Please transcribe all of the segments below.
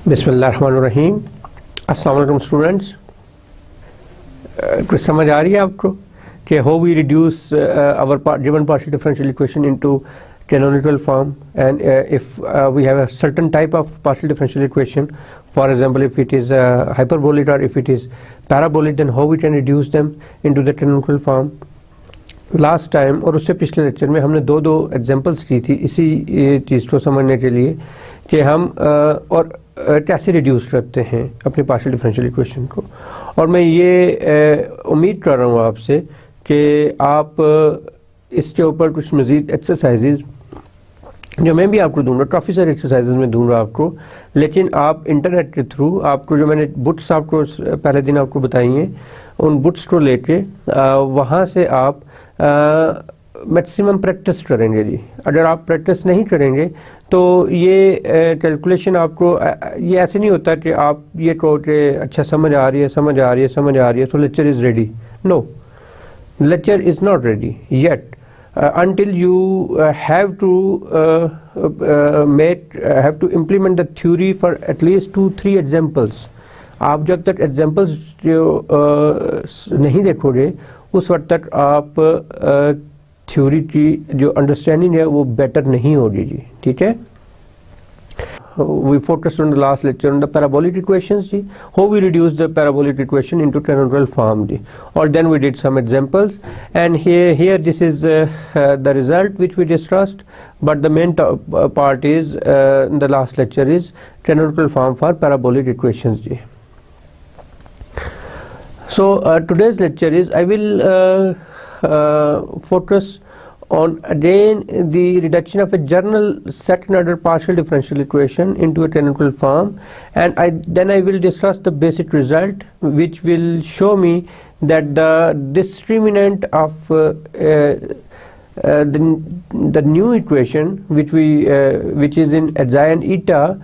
बिस्मिल्लाहिर्रहमानिर्रहीम। अस्सलाम वालेकुम स्टूडेंट्स। कुछ समझ आ रही है आपको कि how we reduce our given partial differential equation into canonical form, and if we have a certain type of partial differential equation, for example if it is hyperbolic or if it is parabolic, then how we can reduce them into the canonical form. Last time और उससे पिछले lecture में हमने दो examples की थी इसी चीज़ को समझने के लिए कि हम और कैसे रिड्यूस करते हैं अपने पार्शियल डिफरेंशियल इक्वेशन को। और मैं ये उम्मीद कर रहा हूँ आपसे कि आप इसके ऊपर कुछ मज़ीद एक्सरसाइजेज जो मैं भी आपको दूंगा, काफ़ी सारे एक्सरसाइजेज में दूंगा आपको, लेकिन आप इंटरनेट के थ्रू आपको जो मैंने बुक्स आपको पहले दिन आपको बताई हैं उन बुक्स को लेके वहाँ से आप मैक्सिमम प्रैक्टिस करेंगे जी। अगर आप प्रैक्टिस नहीं करेंगे तो ये कैलकुलेशन आपको ये ऐसे नहीं होता कि आप ये कहो कि अच्छा समझ आ रही है so lecture is ready. No, lecture is not ready yet until you have to implement the theory for at least 2-3 examples. आप जब तक examples जो नहीं देखोगे उस वक्त तक आप theory की जो understanding है वो better नहीं होगी जी, ठीक है। We focused on the last lecture on the parabolic equations, how we reduce the parabolic equation into canonical form, or then we did some examples, and here this is the result which we discussed, but the main part is in the last lecture is canonical form for parabolic equations. So today's lecture is I will focus on again the reduction of a general second order partial differential equation into a canonical form, and then I will discuss the basic result which will show me that the discriminant of the new equation which is in xi and eta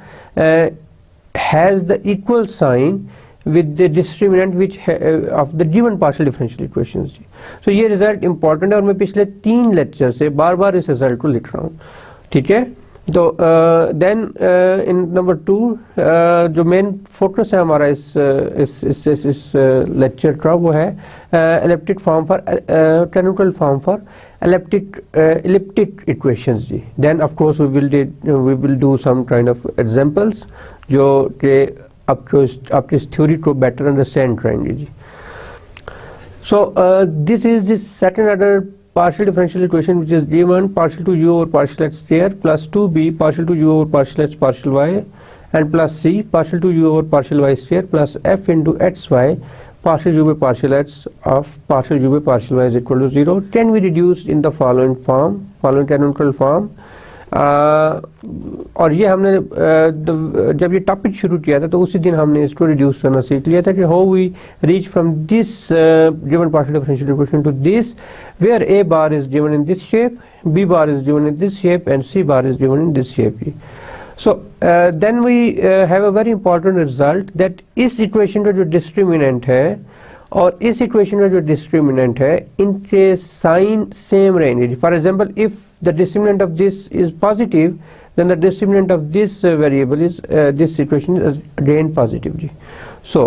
has the equal sign with the discriminant which of the given partial differential equations. So ये result important है और मैं पिछले 3 lecture से बार बार इस result को लिख रहा हूँ, ठीक है। तो देन इन नंबर 2 जो मेन फोकस है हमारा इस लेक्चर का वो है elliptic form for canonical form for elliptic equations जी। Then of course we will do some kind of examples जो कि आपकी इस थ्योरी को बेटर अंडरस्टैंड करेंगे जी। So this is the second order partial differential equation which is given partial to u over partial x square plus 2b partial to u over partial x partial y and plus c partial to u over partial y square plus f into xy partial u by partial x of partial u by partial y is equal to 0 can be reduced in the following canonical form. और ये हमने जब ये topic शुरू किया था तो उसी दिन हमने इसको रिड्यूस करना सीख लिया था कि how we reach from this given partial differential equation to this where a bar is given in this shape, b bar is given in this shape and c bar is given in this shape. So then we have a very important result that इस equation का जो discriminant है और इस equation का जो discriminant है इनके साइन सेम रहेंगे। For example if the discriminant of this is positive then the discriminant of this variable is this equation is again positive. So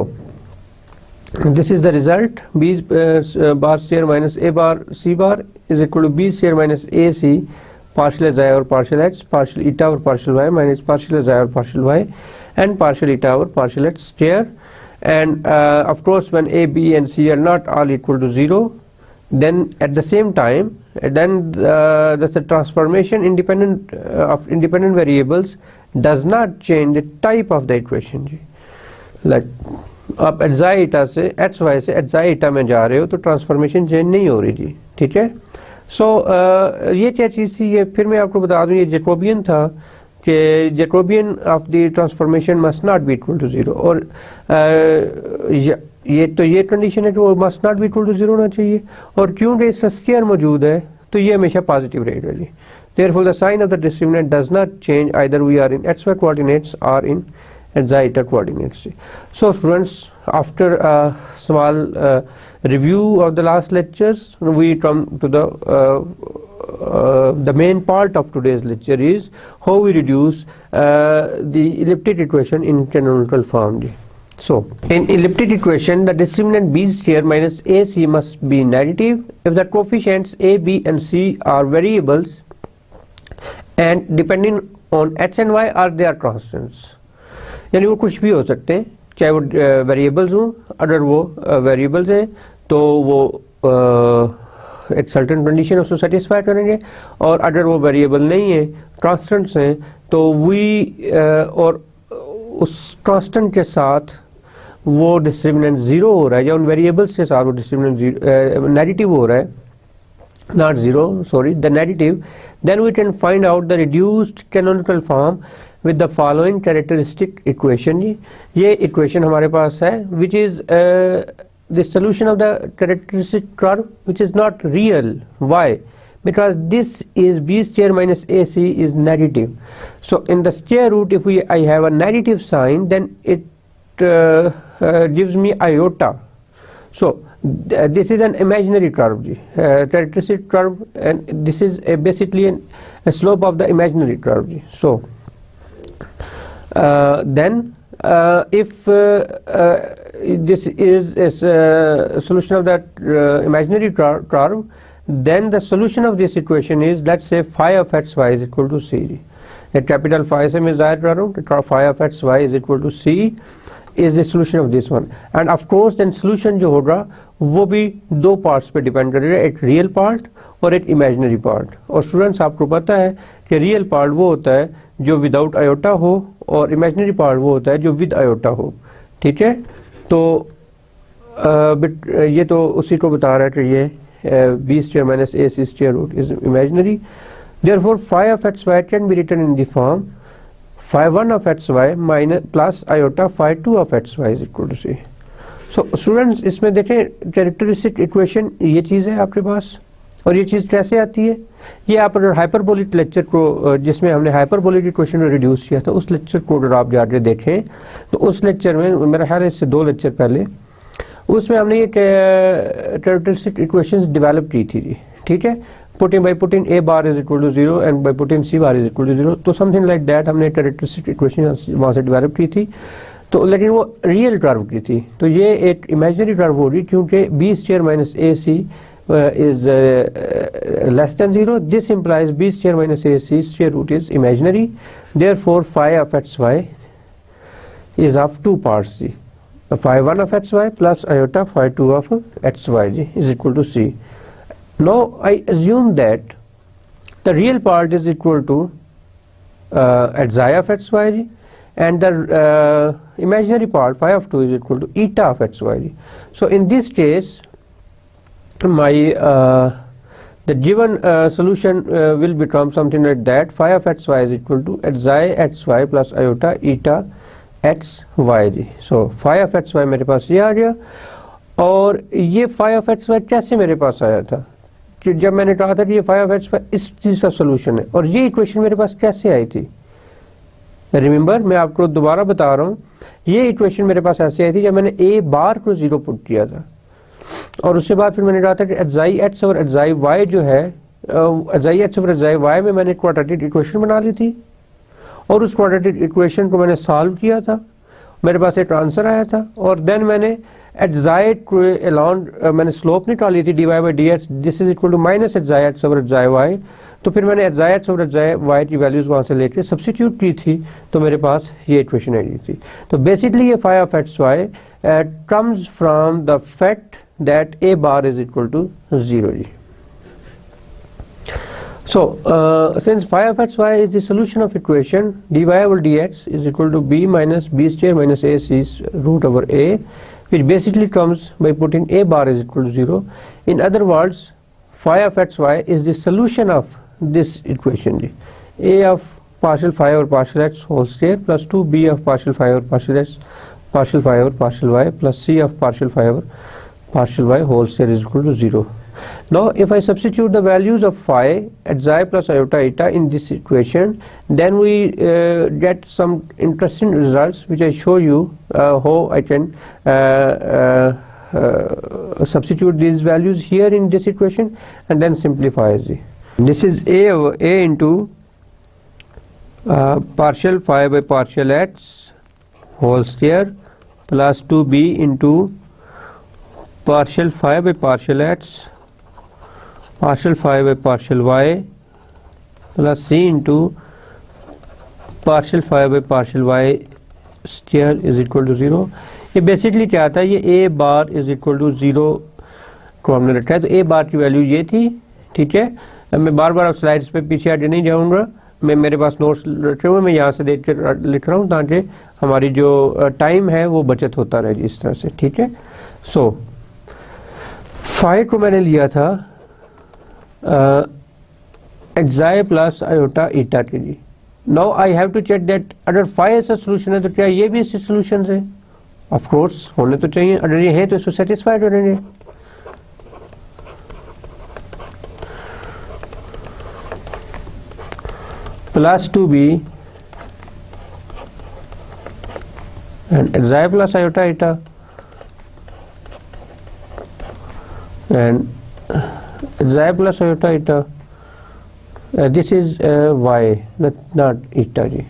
this is the result b bar square minus a bar c bar is equal to b square minus ac partial xi over partial x partial eta over partial y minus partial xi over partial y and partial eta over partial x square, and of course when a b and c are not all equal to 0 then at the same time then the transformation independent of independent variables does not change the type of the equation जी। like आप xi eta से xy से xi eta में जा रहे हो तो transformation change नहीं हो रही जी, ठीक है। सो ये क्या चीज़ थी, ये फिर मैं आपको बता दूं, ये जैकोबियन था कि Jacobian of the transformation must not be equal to 0 और ये कंडीशन है कि वो must not be equal to 0 होना चाहिए और क्योंकि इसका स्क्वायर मौजूद है तो ये हमेशा पॉजिटिव रहेगा जी। Therefore the sign of the discriminant does not change either we are in xy coordinates or in xi eta coordinates. So students, after a small review of the last lectures we come to the the main part of today's lecture is how we reduce the elliptic equation in canonical form. So in elliptic equation, the discriminant b square minus ac must be negative if the coefficients a, b and c are variables and depending on h and y are their constants. यानी वो कुछ भी हो सकते हैं, चाहे वो variables हों, अगर वो वेरिएबल्स हैं तो वो एक सर्टेन कंडीशन उसको सेटिस्फाई करेंगे, और अगर वो वेरिएबल नहीं है, कांस्टेंट्स हैं, तो वी और उस कांस्टेंट के साथ वो डिस्क्रिमिनेंट जीरो हो रहा है, या उन वेरिएबल्स के साथ वो डिस्क्रिमिनेंट नेगेटिव हो रहा है, not zero, sorry, the negative, then we can find out the reduced canonical form with the following characteristic equation. ये equation हमारे पास है, which is the solution of the characteristic curve, which is not real. Why? Because this is b square minus ac is negative. So in the square root, if I have a negative sign, then it gives me iota. So this is an imaginary curve, characteristic curve, and this is basically a slope of the imaginary curve. So then if this is a solution of that imaginary curve, then the solution of this equation is, let's say phi of xy is equal to c. A capital phi से मैं जाहिर कर रहा हूँ, phi of xy is equal to c is the solution of this one. And of course then solution जो होगा वो भी दो पार्ट्स पे डिपेंड करेगा, एक रियल पार्ट और एक इमेजिनरी पार्ट. और स्टूडेंट्स आपको पता है कि रियल पार्ट वो होता है जो विदाउट आयोटा हो, और इमेजिनरी पार्ट वो होता है जो विद आयोटा हो. ठीक है, तो ये तो उसी को बता रहा है कि ये b square minus ac square root is imaginary. Therefore phi of xy can be written in the form phi 1 of xy minus plus iota phi 2 of xy is equal to c. So students इसमें देखें characteristic equation ये चीज़ है आपके पास, और ये चीज़ कैसे आती है, ये आप अगर हाइपरबोलिक लेक्चर को, जिसमें हमने हाइपरबोलिक इक्वेशन को रिड्यूस किया था, उस लेक्चर को अगर आप जाके देखें तो उस लेक्चर में, मेरा ख्याल है इससे 2 लेक्चर पहले, उसमें हमने ये कैरेक्टरिस्टिक इक्वेशंस डेवलप की थी. ठीक है, by putting a bar is equal to 0 and by putting c bar is equal to 0, तो समथिंग लाइक दैट हमने कैरेक्टरिस्टिक इक्वेशन वहाँ से डेवलप की थी. तो लेकिन वो रियल कर्व की थी, तो ये एक इमेजिनरी कर्व होगी क्योंकि b square minus ac is less than 0. This implies b square minus ac square root is imaginary. Therefore phi of xy is of two parts, phi 1 of xy plus iota phi 2 of xy is equal to c. Now I assume that the real part is equal to xi of xy, and the imaginary part phi of 2 is equal to eta of xy. So in this case my the given solution will become something like that, phi of xy is equal to xi xy plus iota eta xy. So phi of xy मेरे पास ये आ गया, और ये phi of xy कैसे मेरे पास आया था कि जब मैंने कहा था कि ये phi of xy इस चीज़ का सोल्यूशन है, और ये इक्वेशन मेरे पास कैसे आई थी. रिमेंबर, मैं आपको दोबारा बता रहा हूँ, ये इक्वेशन मेरे पास ऐसे आई थी जब मैंने a बार को 0 पुट किया था, और उसके बाद फिर मैंने कहा था कि xi x और xi y जो है, xi x और xi y में मैंने क्वाड्रेटिक इक्वेशन बना ली थी, और उस क्वाड्रेटिक इक्वेशन को मैंने सॉल्व किया था, मेरे पास एक आंसर आया था, और देन मैंने xi को अलाउंड मैंने स्लोप निकाली थी dy by dx, this is equal to minus xi x और xi y. तो फिर मैंने xi x और xi y की वैल्यूज वहाँ से लेके सब्स्टिट्यूट की थी, तो मेरे पास ये इक्वेशन आई थी. तो बेसिकली ये phi of xy comes from the fact that a bar is equal to 0. So since phi of xy is the solution of equation dy over dx is equal to b minus b square minus ac root over a, which basically comes by putting a bar is equal to 0. In other words, phi of xy is the solution of this equation, a of partial phi over partial x whole square plus 2b of partial phi over partial x partial phi over partial y plus c of partial phi over partial y whole square is equal to 0. Now if I substitute the values of phi at xi plus iota eta in this equation, then we get some interesting results which I show you how I can substitute these values here in this equation and then simplify it. This is a into partial phi by partial x whole square plus 2b into partial phi by partial x partial phi by partial y plus c into partial phi by partial y square is equal to 0। ये basically क्या आता है, ये a bar is equal to 0 को हमने रखा है, तो a बार की वैल्यू ये थी। ठीक है, मैं बार बार अब स्लाइड्स पे पीछे हट नहीं जाऊंगा, मैं मेरे पास नोट्स रखे हुए मैं यहाँ से देख कर लिख रहा हूँ ताकि हमारी जो टाइम है वो बचत होता रहे इस तरह से। ठीक है, सो फाई को मैंने लिया था एक्साई प्लस आयोटा ईटा के लिए। Now I have to check that अगर फाई ऐसा सोल्यूशन है तो क्या ये भी इससे सोल्यूशन है? ऑफ कोर्स होने तो चाहिए, अगर ये है तो इसको सेटिस्फाइड हो रहेंगे। Plus 2b and xi plus iota eta and xi plus iota eta, this is y, not eta ji.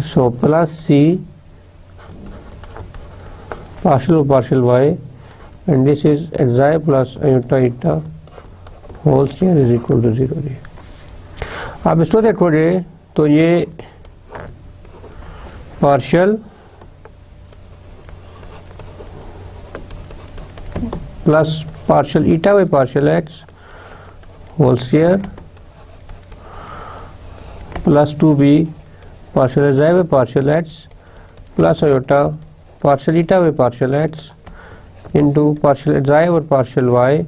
So plus c partial y and this is xi plus iota eta whole square is equal to 0 जी। आप इसको देखोगे तो ये partial plus partial eta by partial x whole square plus 2b partial xi by partial x plus iota partial eta by partial x into partial xi और partial y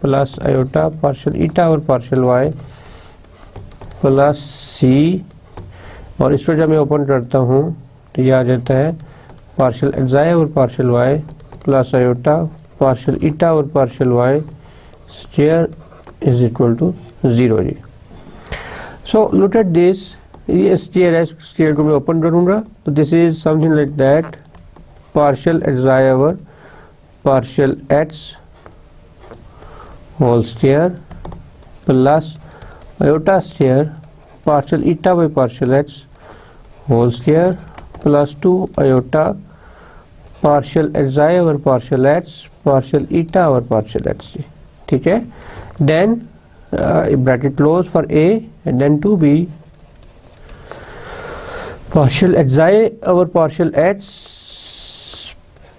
plus iota partial eta और partial y plus सी, और इसको जब मैं open करता हूँ तो ये आ जाता है पार्शियल एक्साई और partial y plus iota partial eta और partial y square is equal to 0 जी। सो लुक एट दिस, ये स्क्वायर है, स्क्वायर को मैं ओपन करूँगा तो this is something like that partial xi over partial x whole square plus iota square partial eta by partial x whole square plus 2 iota partial xi over partial x partial eta over partial x. ठीक है, then bracket close for a and then 2b partial xi over partial x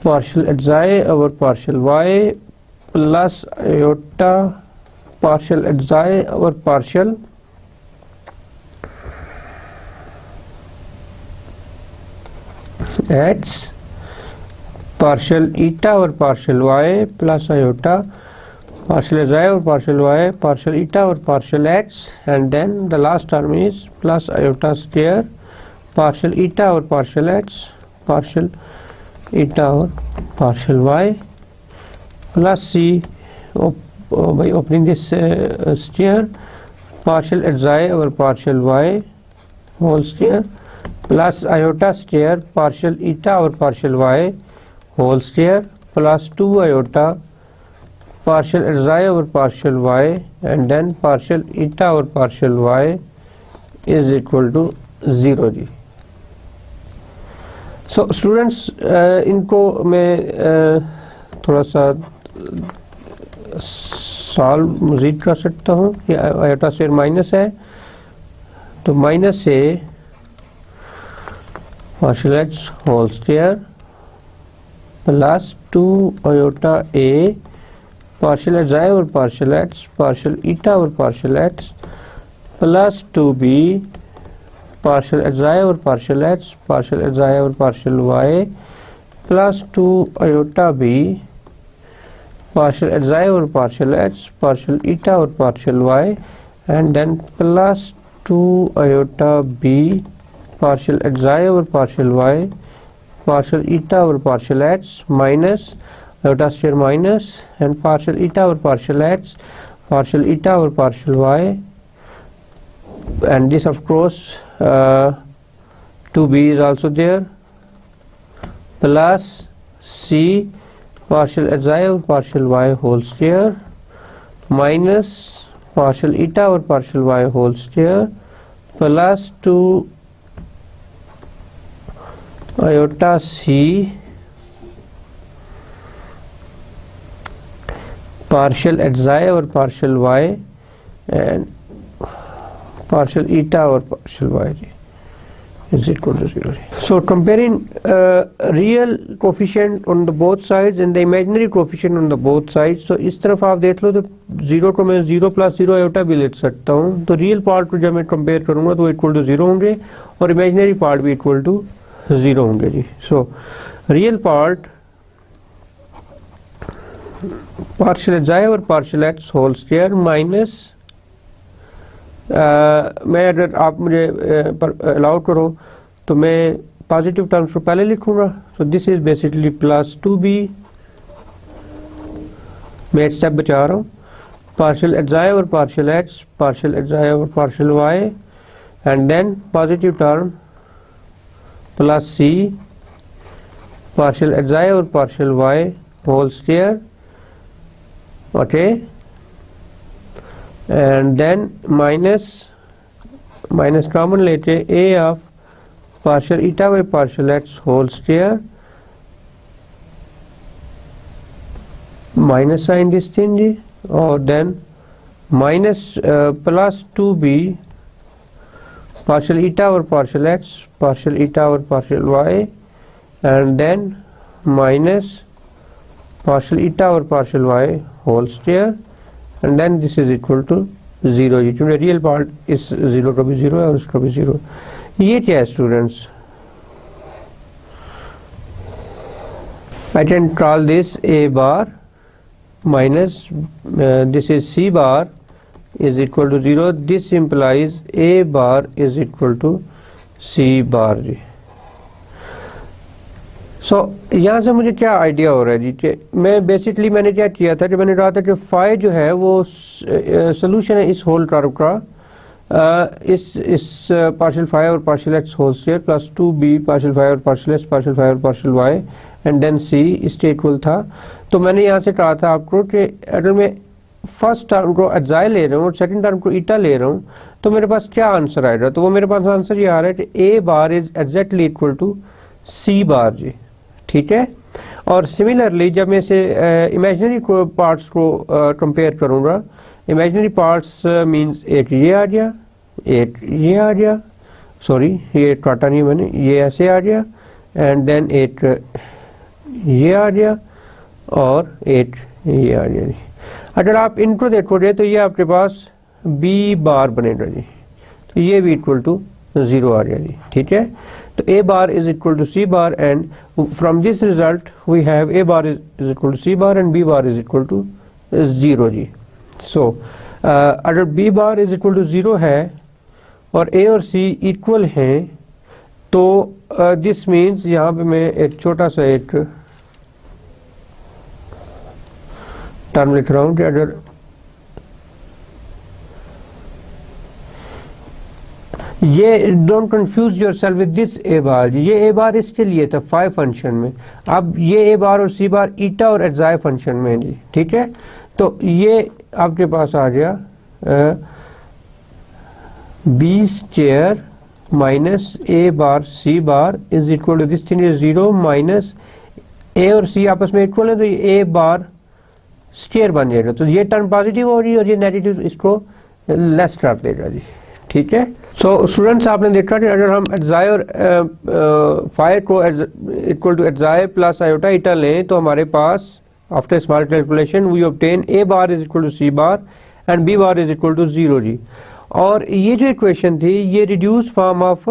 partial xi over partial y plus iota partial xi over partial x partial eta over partial y plus iota partial xi over partial y partial eta over partial x, and then the last term is plus iota square partial eta over partial x partial eta over partial y plus c by opening this square partial xi over partial y whole square plus iota square partial eta over partial y whole square plus 2 iota partial xi over partial y and then partial eta over partial y is equal to 0 जी। So students इनको मैं थोड़ा सा solve मजीद कर सकता हूँ। ये iota square minus है तो माइनस से partial x whole square plus 2 iota A partial xi over partial x partial eta over partial x plus 2b partial xi over partial x partial xi over partial y plus 2 iota b partial xi over partial x partial eta over partial y and then plus 2 iota b partial xi over partial y partial eta over partial x minus iota square minus and partial eta over partial x partial eta over partial y and this of course 2b is also there plus c partial xi over partial y whole square minus partial eta और partial y whole square plus 2 iota C partial xi और partial y and partial eta or partial y is equal to 0. So comparing real coefficient on the both sides and the imaginary coefficient on the both sides, so इस तरफ आप देख लो तो 0 को मैं 0 plus 0 iota भी ले सकता हूँ, तो रियल पार्ट को जब मैं कंपेयर करूँगा तो इक्वल टू 0 होंगे और इमेजिनरी पार्ट भी इक्वल टू 0 होंगे जी. So real part partial x और partial x whole square minus मैं अगर आप मुझे अलाउ करो तो मैं पॉजिटिव टर्म्स को पहले लिखूंगा. सो this is basically plus 2b, मैं एक स्टेप बचा रहा हूँ, पार्शियल एक्साई और पार्शियल एक्स, पार्शियल एक्साई और partial y and then positive term plus c partial xi और partial y whole square. Okay, and then minus common लेते a of partial eta by partial x whole square minus sign this thing जी, और then minus plus 2b partial eta और partial x, partial eta और partial y and then minus partial eta और partial y whole square and then this is equal to 0 जी, क्योंकि real part इस 0 का भी 0 है और इसका भी 0. ये क्या है students? I can call this a bar minus this is c bar is equal to 0. This implies a bar is equal to c bar जी. सो यहाँ से मुझे क्या आइडिया हो रहा है जी कि मैं बेसिकली मैंने क्या किया था कि मैंने कहा था कि फाई जो है वो सोल्यूशन है इस होल टर्म का, इस पार्शियल फाई और partial x whole square plus 2b partial phi और पार्शियल एक्स पार्शियल फाई और partial y and then c इसके इक्वल था. तो मैंने यहाँ से कहा था आपको कि अगर मैं फर्स्ट टर्म को एक्साई ले रहा हूँ और सेकंड टर्म को ईटा ले रहा हूँ तो मेरे पास क्या आंसर आएगा? तो वो मेरे पास आंसर ये आ रहा है कि a bar is exactly equal to c bar जी. ठीक है, और सिमिलरली जब मैं इसे इमेजिनरी पार्ट्स को कंपेयर करूंगा, इमेजिनरी पार्ट्स मींस एक ये आ गया, एक ये आ गया, सॉरी ये काटा नहीं मैंने, ये ऐसे आ गया एंड देन एक ये आ गया और एक ये आ गया जी. अगर आप इनको देखोगे तो ये आपके पास b बार बनेगा जी, तो ये भी इक्वल टू 0 आ गया जी. ठीक है, तो a bar is equal to c bar and from this result we have a bar is equal to c bar and b bar is equal to 0 जी. so अगर b bar is equal to 0 है और a और c equal हैं तो this means यहाँ पे मैं एक छोटा सा एक टर्म लिख रहा हूँ कि अगर ये don't confuse yourself with this A bar, ये ए बार इसके लिए था फाई फंक्शन में, अब ये ए बार और सी बार ईटा और एक्साई फंक्शन में जी. ठीक है, तो ये आपके पास आ गया B square minus A bar C bar is equal to this thing is 0 minus A और सी आपस में इक्वल है तो ये ए बार स्क्वायर बन जाएगा. तो ये टर्म पॉजिटिव हो रही है और ये नेगेटिव इसको लेस कर देगा जी. ठीक है, सो स्टूडेंट्स आपने देखा कि अगर हम एक्साई और फाई को equal to xi plus iota eta लें तो हमारे पास after small calculation we obtain A bar is equal to C bar and B bar is equal to 0 जी. और ये जो इक्वेशन थी ये रिड्यूस फॉर्म ऑफ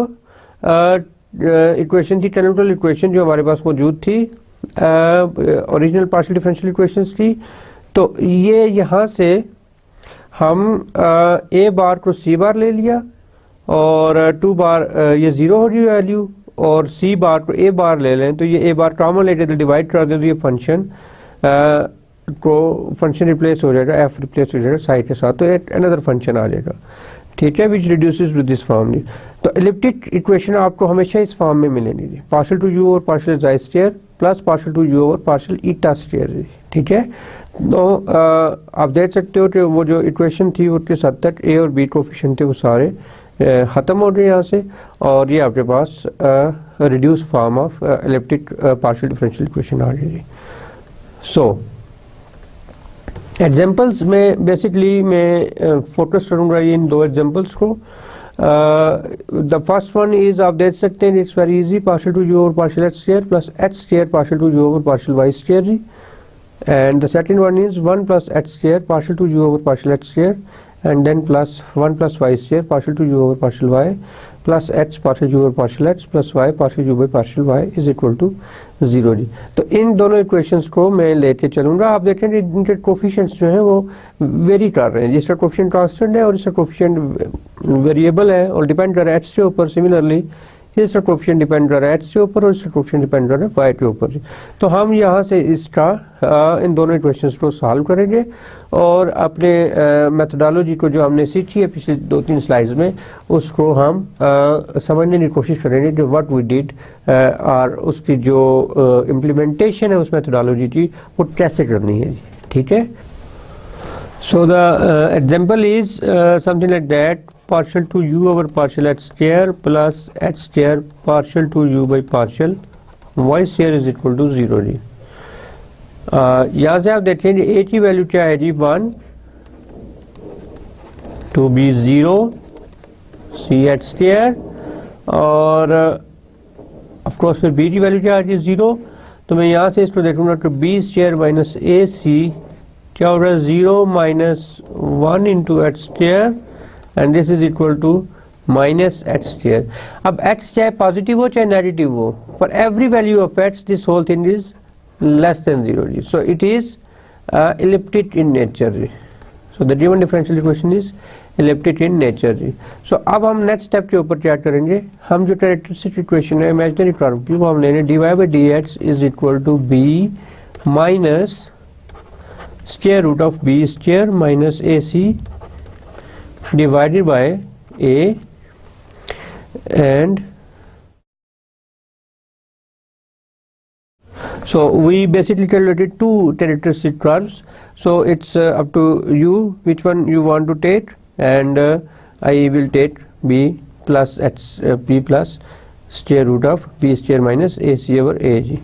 इक्वेशन थी, कैनोनिकल इक्वेशन जो हमारे पास मौजूद थी, ओरिजिनल पार्शियल डिफरेंशियल इक्वेशंस थी. तो ये यहाँ से हम ए बार को सी बार ले लिया और 2 बार ये 0 हो रही वैल्यू और सी बार को ए बार ले लें तो ये ए बार कॉमन लेके तो डिवाइड कर दें तो ये फंक्शन को फंक्शन रिप्लेस हो जाएगा, एफ रिप्लेस हो जाएगा साई के साथ, तो एक अनदर फंक्शन आ जाएगा. ठीक है, विच रिड्यूसेस टू दिस फॉर्म जी. तो एलिप्टिक इक्वेशन आपको हमेशा इस फॉर्म में मिलेंगी जी, पार्शियल टू यू और partial एक्साई square plus partial two you और पार्शियल ईटा स्क्वायर जी. ठीक है, तो आप देख सकते हो कि वो जो इक्वेशन थी उसके साथ तक ए और बी कोफिशिएंट थे वो सारे ख़त्म हो गए यहाँ से, और ये आपके पास reduce form of elliptic partial differential equation आ गई। सो एग्जांपल्स में बेसिकली मैं फोकस करूँगा इन दो एग्जांपल्स को। द फर्स्ट वन इज आप देख सकते हैं it's very easy, partial two u over partial h square plus H square partial two u over partial y square जी, and the second one is 1 plus h square partial to u over partial h square and then plus 1 plus y square partial to u over partial y plus h partial u over partial h plus y partial u by partial y is equal to 0 जी। तो इन दोनों equations को मैं लेके चलूँगा। आप देखें कि इनके कोफिशिएंट्स जो हैं वो वेरी कर रहे हैं, जिसका कोफिशिएंट कांस्टेंट है और इसका कोफिशिएंट वेरिएबल है और डिपेंड कर रहा है h के ऊपर। सिमिलरली इसका कोफिशिएंट डिपेंड कर रहा है h के ऊपर और इसका कोफिशिएंट डिपेंड कर रहा है y के ऊपर। तो हम यहाँ से इसका इन दोनों इक्वेशंस को सॉल्व करेंगे और अपने मेथोडोलॉजी को जो हमने सीखी है पिछले 2-3 स्लाइड्स में उसको हम समझने की कोशिश करेंगे कि व्हाट वी डिड और उसकी जो इम्प्लीमेंटेशन है उस मेथोडोलॉजी की वो कैसे करनी है। ठीक है, so the example is something like that, partial to u over partial h square plus h square partial to u by partial y square is equal to 0 जी। यहाँ से आप देखें कि a की वैल्यू क्या है जी 1, to b 0, c h square और of course फिर b की वैल्यू क्या है जी 0। तो मैं यहाँ से इसको देखूंगा तो b स्क्वायर माइनस ए सी क्या हो रहा है 0 minus 1 into H square and this is equal to minus h square। अब h चाहे पॉजिटिव हो चाहे नेगेटिव हो, for every value of h this whole thing is less than 0 जी। So it is elliptic in nature ji. So the given differential equation is elliptic in nature ji. So अब हम next step के ऊपर क्या करेंगे, हम जो characteristic equation है इमेजिनरी कर्व की वो हम लेंगे dy by dx is equal to b minus square root of b square minus ac divided by a and so we basically calculated two characteristic curves, so it's up to you which one you want to take, and I will take b plus h b plus square root of b square minus ac over ag।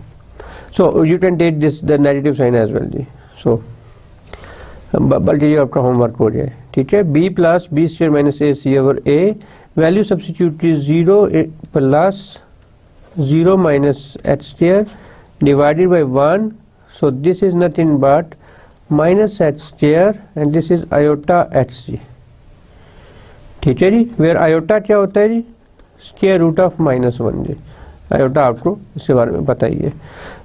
so you can take this the negative sign as well ji. so बल्कि ये आपका homework हो जाए। ठीक है, b plus B square minus A C over A, value substitute की 0 plus 0 minus H square divided by 1, so this is nothing but minus H square and this is iota H जी। ठीक है जी, where iota क्या होता है जी square root of -1 जी। आयोटा आपको इसके बारे में बताइए।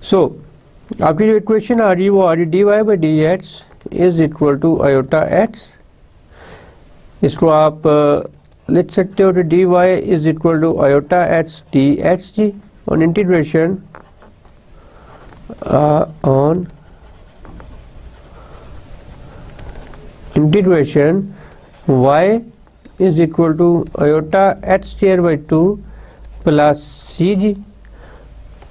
सो आपकी जो इक्वेशन आ रही है वो आ रही d y by d h is equal to iota h. इसको आप लिख सकते हो कि d y is equal to iota h d h जी on integration on integration y is equal to iota H square by 2 plus c जी।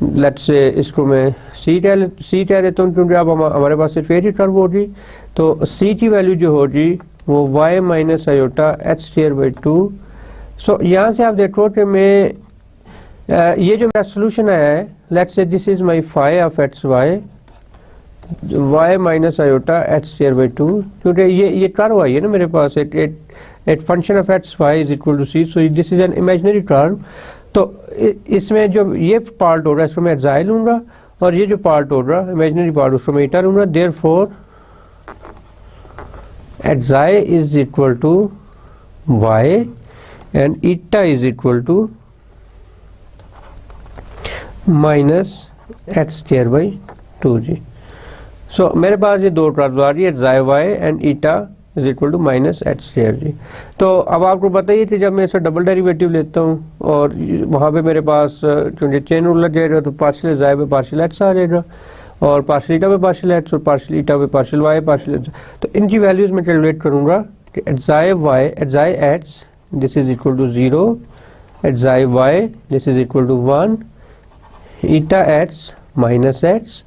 Let's say इसको मैं सी कह लेता हूँ क्योंकि अब हमारे पास सिर्फ एक ही कर्व होगी, तो सी की वैल्यू जो होगी वो y minus iota H square by 2। सो यहाँ से आप देखो कि मैं ये जो मेरा सोल्यूशन आया है, let's say this is my phi of x y minus iota H square by 2, क्योंकि ये कर्व आई है ना मेरे पास, at function of x y is equal to C, so this is an imaginary curve. तो इसमें जो ये पार्ट हो रहा है इसको मैं एग्जाइल लूंगा और ये जो पार्ट हो रहा है इमेजिनरी पार्ट उसको मैं ईटा लूंगा। Therefore xi is equal to y and eta is equal to minus x square by 2g। so मेरे पास ये दो टर्म्स आ रही है xi y and eta is equal to minus x square g। तो अब आपको बताइए कि जब मैं इसका डबल डेरिवेटिव लेता हूँ और वहाँ पे मेरे पास क्योंकि चेन रूल लग जाएगा तो पार्शियल xi पे पार्शियल x आ जाएगा और पार्शियल ईटा पे पार्शियल एक्स और पार्शियल ईटा पे पार्शियल वाई पार्शियल एक्स। तो इनकी वैल्यूज मैं कैलकुलेट करूंगा कि xi y xi x this is equal to 0, xi y this is equal to 1, eta x minus x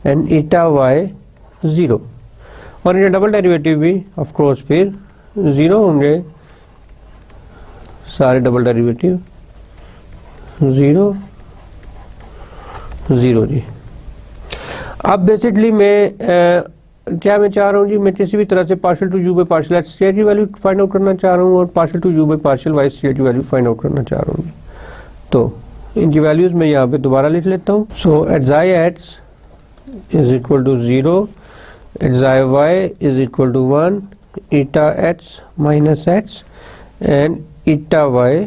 and eta y 0। और इनके डबल डेरिवेटिव भी ऑफ कोर्स फिर 0 होंगे, सारे डबल डेरिवेटिव 0 0 जी। अब बेसिकली मैं क्या मैं चाह रहा हूँ जी, मैं किसी भी तरह से partial two u by partial x square की वैल्यू फाइंड आउट करना चाह रहा हूँ और partial two u by partial y square की वैल्यू फाइंड आउट करना चाह रहा हूँ। तो इनकी वैल्यूज मैं यहाँ पे दोबारा लिख लेता हूँ। So xi x is equal to 0, xi y is equal to 1, eta x minus x and eta y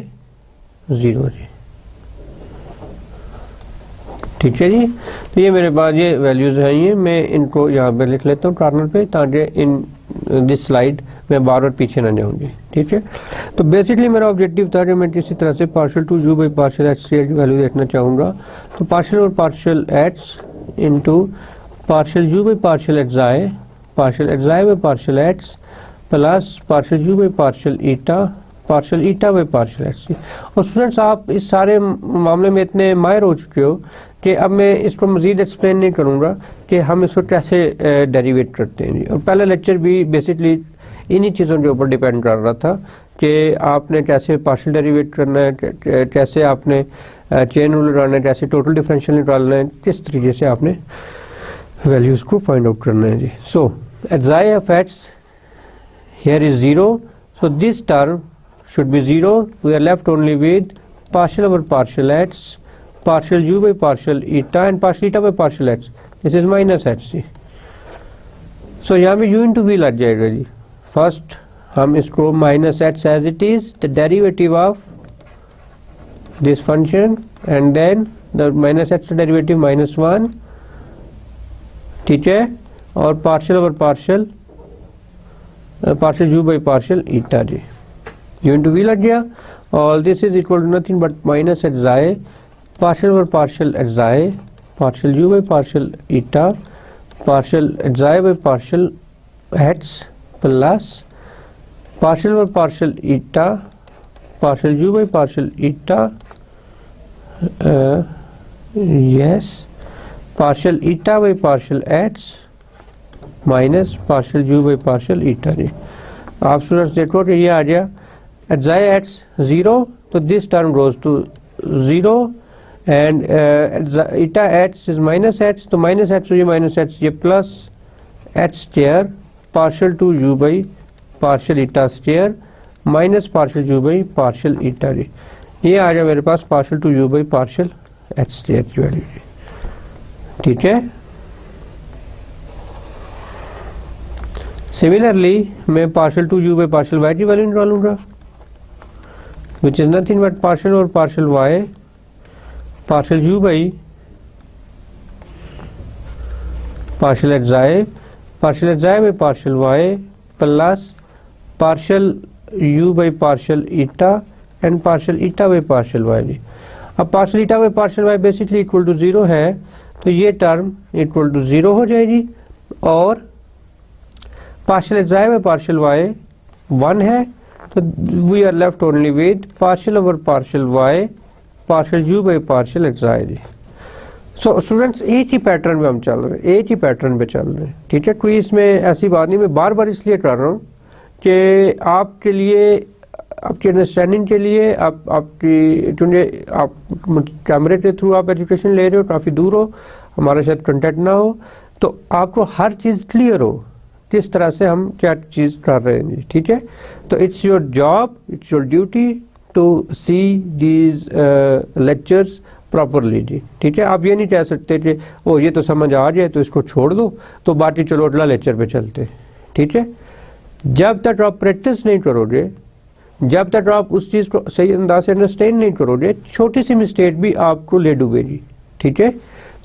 0 जी। ठीक है जी। तो ये मेरे पास ये वैल्यूज हैं, ये मैं इनको यहाँ पे लिख लेता हूँ कॉर्नर पे, ताकि इन दिस स्लाइड में बार बार पीछे ना जाऊँगी। ठीक है। तो बेसिकली मेरा ऑब्जेक्टिव था कि मैं किसी तरह से partial two u by partial x की वैल्यू देखना चाहूँगा। तो पार्शियल और partial x into partial u by partial एक्साई, partial xi by partial x plus partial u by partial eta, partial eta by partial x. और students आप इस सारे मामले में इतने माहिर हो चुके हो कि अब मैं इसको मज़ीद एक्सप्लेन नहीं करूँगा कि हम इसको कैसे डेरिवेट करते हैं जी। और पहला लेक्चर भी बेसिकली इन्हीं चीज़ों के ऊपर डिपेंड कर रहा था कि आपने कैसे पार्शियल डेरिवेट करना है, कैसे आपने चेन रूल लगाना है, कैसे टोटल डिफरेंशियल निकालना है, किस तरीके से आपने वैल्यूज़ को फाइंड आउट करना है जी। सो एट जाई of x here is 0, so this term should be 0. We are left only with partial over partial x, partial u by partial eta and partial eta by partial x. This is minus h जी। So यहाँ पे u into v लग जाएगा जी। First हम इसको minus h as it is, the derivative of this function, and then the minus h derivative minus 1, ठीक है, और partial over partial partial u by partial eta ji. u into v लग गया। और this is equal to nothing but minus xi partial और partial xi, partial u by partial eta, partial xi by partial x plus partial और partial eta, partial u by partial eta, yes, partial eta by partial x minus partial u by partial eta जी। आप students देखो कि ये आ गया at xi x 0, so this term goes to 0 and eta x is minus h, तो minus h ये minus h ये plus h square partial to u by partial eta square minus partial u by partial eta जी। ये आ गया मेरे पास partial to u by partial h square की value जी। ठीक है। सिमिलरली मैं partial to u by partial y की value निकालूंगा, which is nothing but partial or partial y, partial u by partial xi, partial xi by partial y plus partial u by partial eta and partial eta by partial y जी। अब partial eta by partial y basically equal to 0 है, तो ये term equal to 0 हो जाएगी और partial xi by partial y 1 है, तो we are left only with partial over partial y, partial u by partial xi जी। सो स्टूडेंट्स एक ही पैटर्न में हम चल रहे हैं, एक ही पैटर्न पे चल रहे हैं। ठीक है। कोई इसमें ऐसी बात नहीं, मैं बार बार इसलिए कर रहा हूँ कि आपके लिए, आपकी अंडरस्टैंडिंग के लिए, आपकी क्योंकि आप कैमरे के थ्रू आप एजुकेशन ले रहे हो, काफ़ी दूर हो, हमारे साथ कंटेक्ट ना हो, तो आपको हर चीज़ क्लियर हो किस तरह से हम क्या चीज़ कर रहे हैं। ठीक है। तो it's your job, it's your duty to see these lectures properly जी। ठीक है। आप ये नहीं कह सकते कि ओ ये तो समझ आ जाए तो इसको छोड़ दो, तो बाकी चलो अगला लेक्चर पे चलते। ठीक है। जब तक आप प्रैक्टिस नहीं करोगे, जब तक आप उस चीज़ को सही अंदाज से अंडरस्टैंड नहीं करोगे, छोटी सी मिस्टेक भी आपको ले डूबेगी। ठीक है।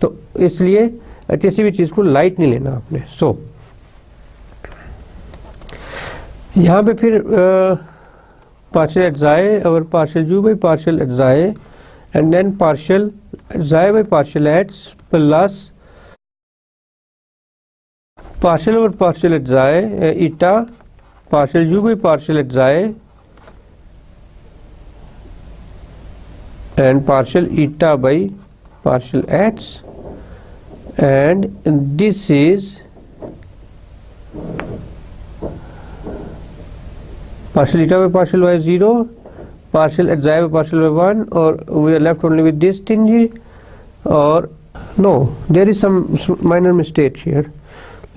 तो इसलिए किसी भी चीज़ को लाइट नहीं लेना आपने। सो यहाँ पे फिर पार्शियल एक्साई और partial u by partial xi and then partial xi by partial x plus partial और partial xi eta, partial u by partial xi and partial eta by partial x, and this is partial eta by partial y 0, partial xi by partial y 1, or we are left only with this thing ji, or no, there is some minor mistake here.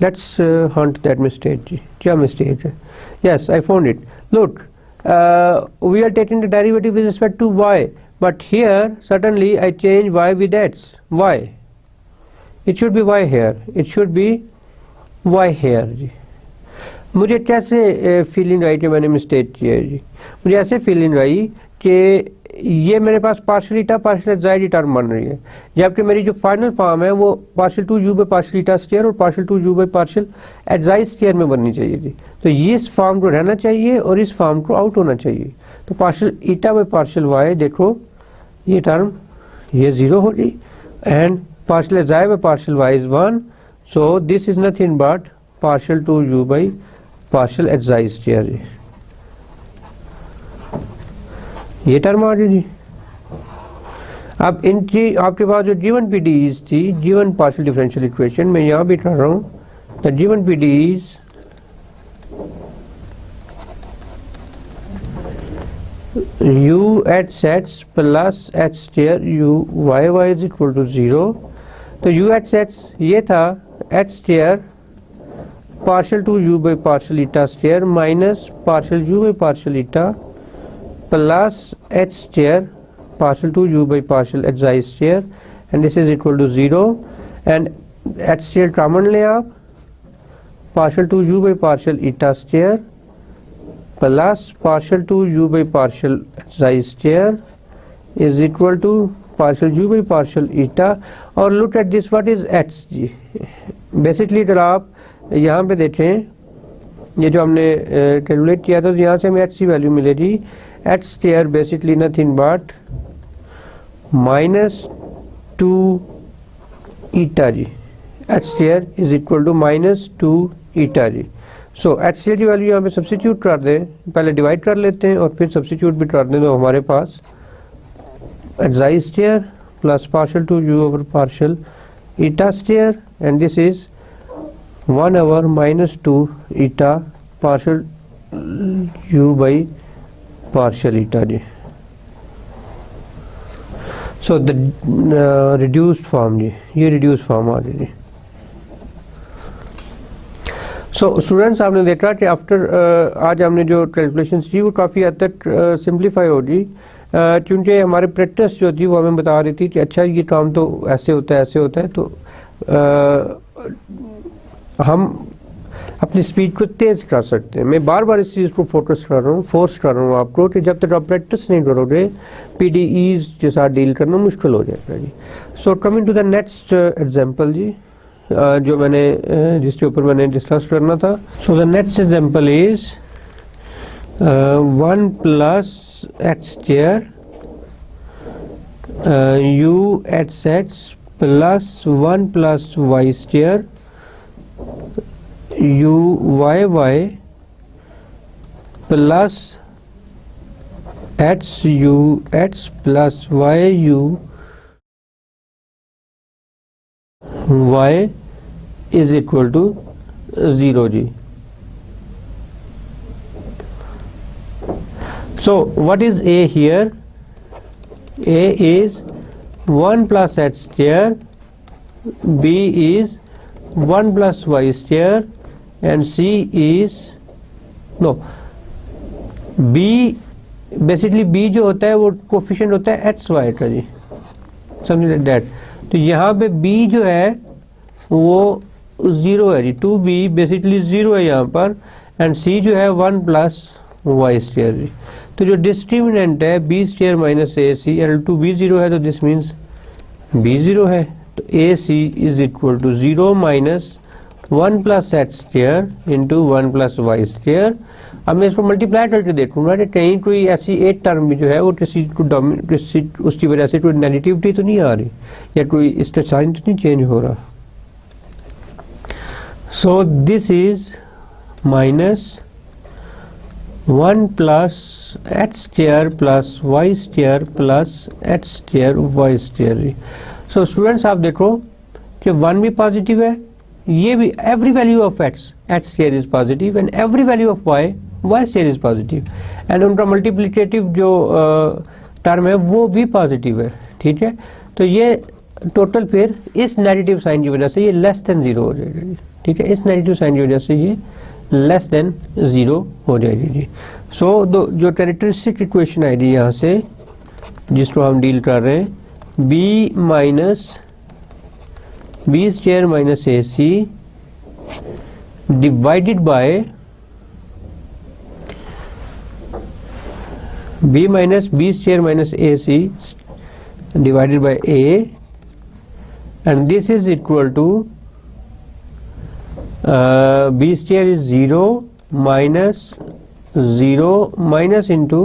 Let's hunt that mistake ji. Kya mistake hai? Yes, I found it. Look, we are taking the derivative with respect to y, but here certainly I change y with x. Why? It should be y here. It should be y here जी. मुझे कैसे feeling आई कि मैंने mistake किया है जी? मुझे ऐसे feeling आई कि ये मेरे पास पार्शियल ईटा पार्शियल एग्जाइड टर्म बन रही है, जबकि मेरी जो फाइनल फॉर्म है वो partial 2u by partial eta square और partial 2u by partial xi square में बननी चाहिए जी. तो ये इस फॉर्म को रहना चाहिए और इस फॉर्म को आउट होना चाहिए. तो partial eta by partial y, देखो ये टर्म ये 0 हो गई, and partial xi by partial y is 1, so this is nothing but partial 2u by partial xi square जी. ये टर्म आ गई जी. अब इनकी आपके पास जो given PDEs थी, given partial differential equation, मैं यहाँ भी कर रहा हूँ, the given PDEs u h x plus h square u y is equal to 0. तो u h x ये था h square partial 2u by partial eta square minus partial u by partial eta plus h square partial 2u by partial xi square, and this is equal to 0, and h square common ले आप, partial 2u by partial eta square plus partial 2u by partial xi square is equal to partial u by partial eta. और look at this, what is h जी. Basically अगर आप यहाँ पे देखें, ये जो हमने कैलकुलेट किया था, तो यहाँ से हमें h की वैल्यू मिलेगी h square basically nothing but -2 eta जी. h square is equal to -2 eta ji. So h square की वैल्यू यहाँ पे सब्स्टिट्यूट कर दें, पहले डिवाइड कर लेते हैं और फिर सब्स्टिट्यूट भी कर दें, तो हमारे पास xi square plus partial 2u over partial eta square, and this is 1 over -2 eta partial u by partial eta ji. So the reduced form जी, ये reduced form आ गई. So स्टूडेंट्स, आपने देखा कि आफ्टर आज हमने जो कैलकुलेशंस की वो काफ़ी हद तक सिंप्लीफाई होगी, क्योंकि हमारे प्रैक्टिस जो थी वो हमें बता रही थी कि अच्छा ये काम तो ऐसे होता है, ऐसे होता है, तो हम अपनी स्पीड को तेज़ कर सकते हैं. मैं बार बार इस चीज़ को फोकस कर रहा हूँ, फोर्स कर रहा हूँ आपको कि जब तक आप प्रैक्टिस नहीं करोगे PDEs के साथ डील करना मुश्किल हो जाएगा जी. So coming to the next example जी, जो मैंने जिसके ऊपर मैंने डिस्कस करना था. So the next example is 1 plus h square u h x plus 1 plus y square u y plus h u x plus y u y is equal to 0 जी. So what is A here? A is 1 plus h square, B is 1 plus y square, and C is no, B basically B जो होता है वो coefficient होता है x y का जी, something like that. तो यहाँ पे B जो है वो 0 है जी, 2B बेसिकली 0 है यहाँ पर, एंड C जो है 1 प्लस y स्क्वायर जी. तो जो डिस्क्रिमिनेंट है b स्क्वायर माइनस ए सी, L2 b 0 है, तो दिस मीन्स b 0 है. तो A C is equal to 0 minus 1 plus H square into 1 plus y square. अब मैं इसको मल्टीप्लाई करके देखूंगा कि कहीं कोई ऐसी एक टर्म भी जो है वो किसी को उसकी वजह से कोई नेगेटिविटी तो नहीं आ रही, या कोई इसका साइन तो नहीं चेंज हो रहा. So this is minus 1 plus h square plus y square plus h square y square. So students, आप देखो कि 1 भी पॉजिटिव है, ये भी every value of h square is positive, and every value of y y square is positive, and उनका multiplicative जो term है वो भी पॉजिटिव है, ठीक है। तो ये टोटल फिर इस नेगेटिव साइन की वजह से ये लेस देन जीरो हो जाएगा जी, ठीक है। इस नेगेटिव साइन की वजह से ये लेस देन जीरो हो जाएगी जी। सो जो कैरेक्टरिस्टिक इक्वेशन आई थी यहाँ से जिसको हम डील कर रहे हैं, b minus b square minus A c divided by b minus b square minus ac divided by a, and this is equal to b square is 0 minus 0 minus into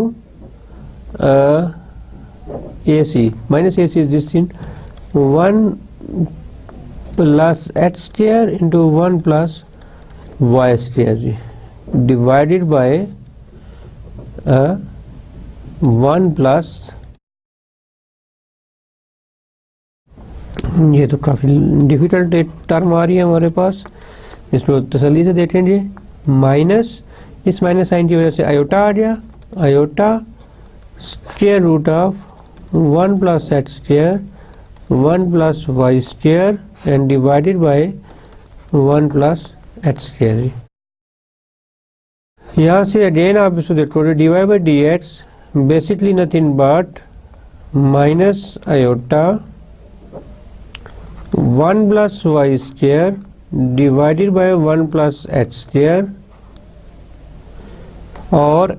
ac, minus ac is this thing 1 plus h square into 1 plus y square divided by 1 plus, ये तो काफ़ी difficult term आ रही है हमारे पास, इसको तसल्ली से देखेंगे। माइनस, इस माइनस साइन की वजह से आयोटा आ गया, iota square root of 1 plus x square 1 plus y square and divided by 1 plus x square. यहाँ से अगेन आप इसको देखोगे d y by d x basically nothing but minus iota 1 plus y square divided by 1 plus h square, और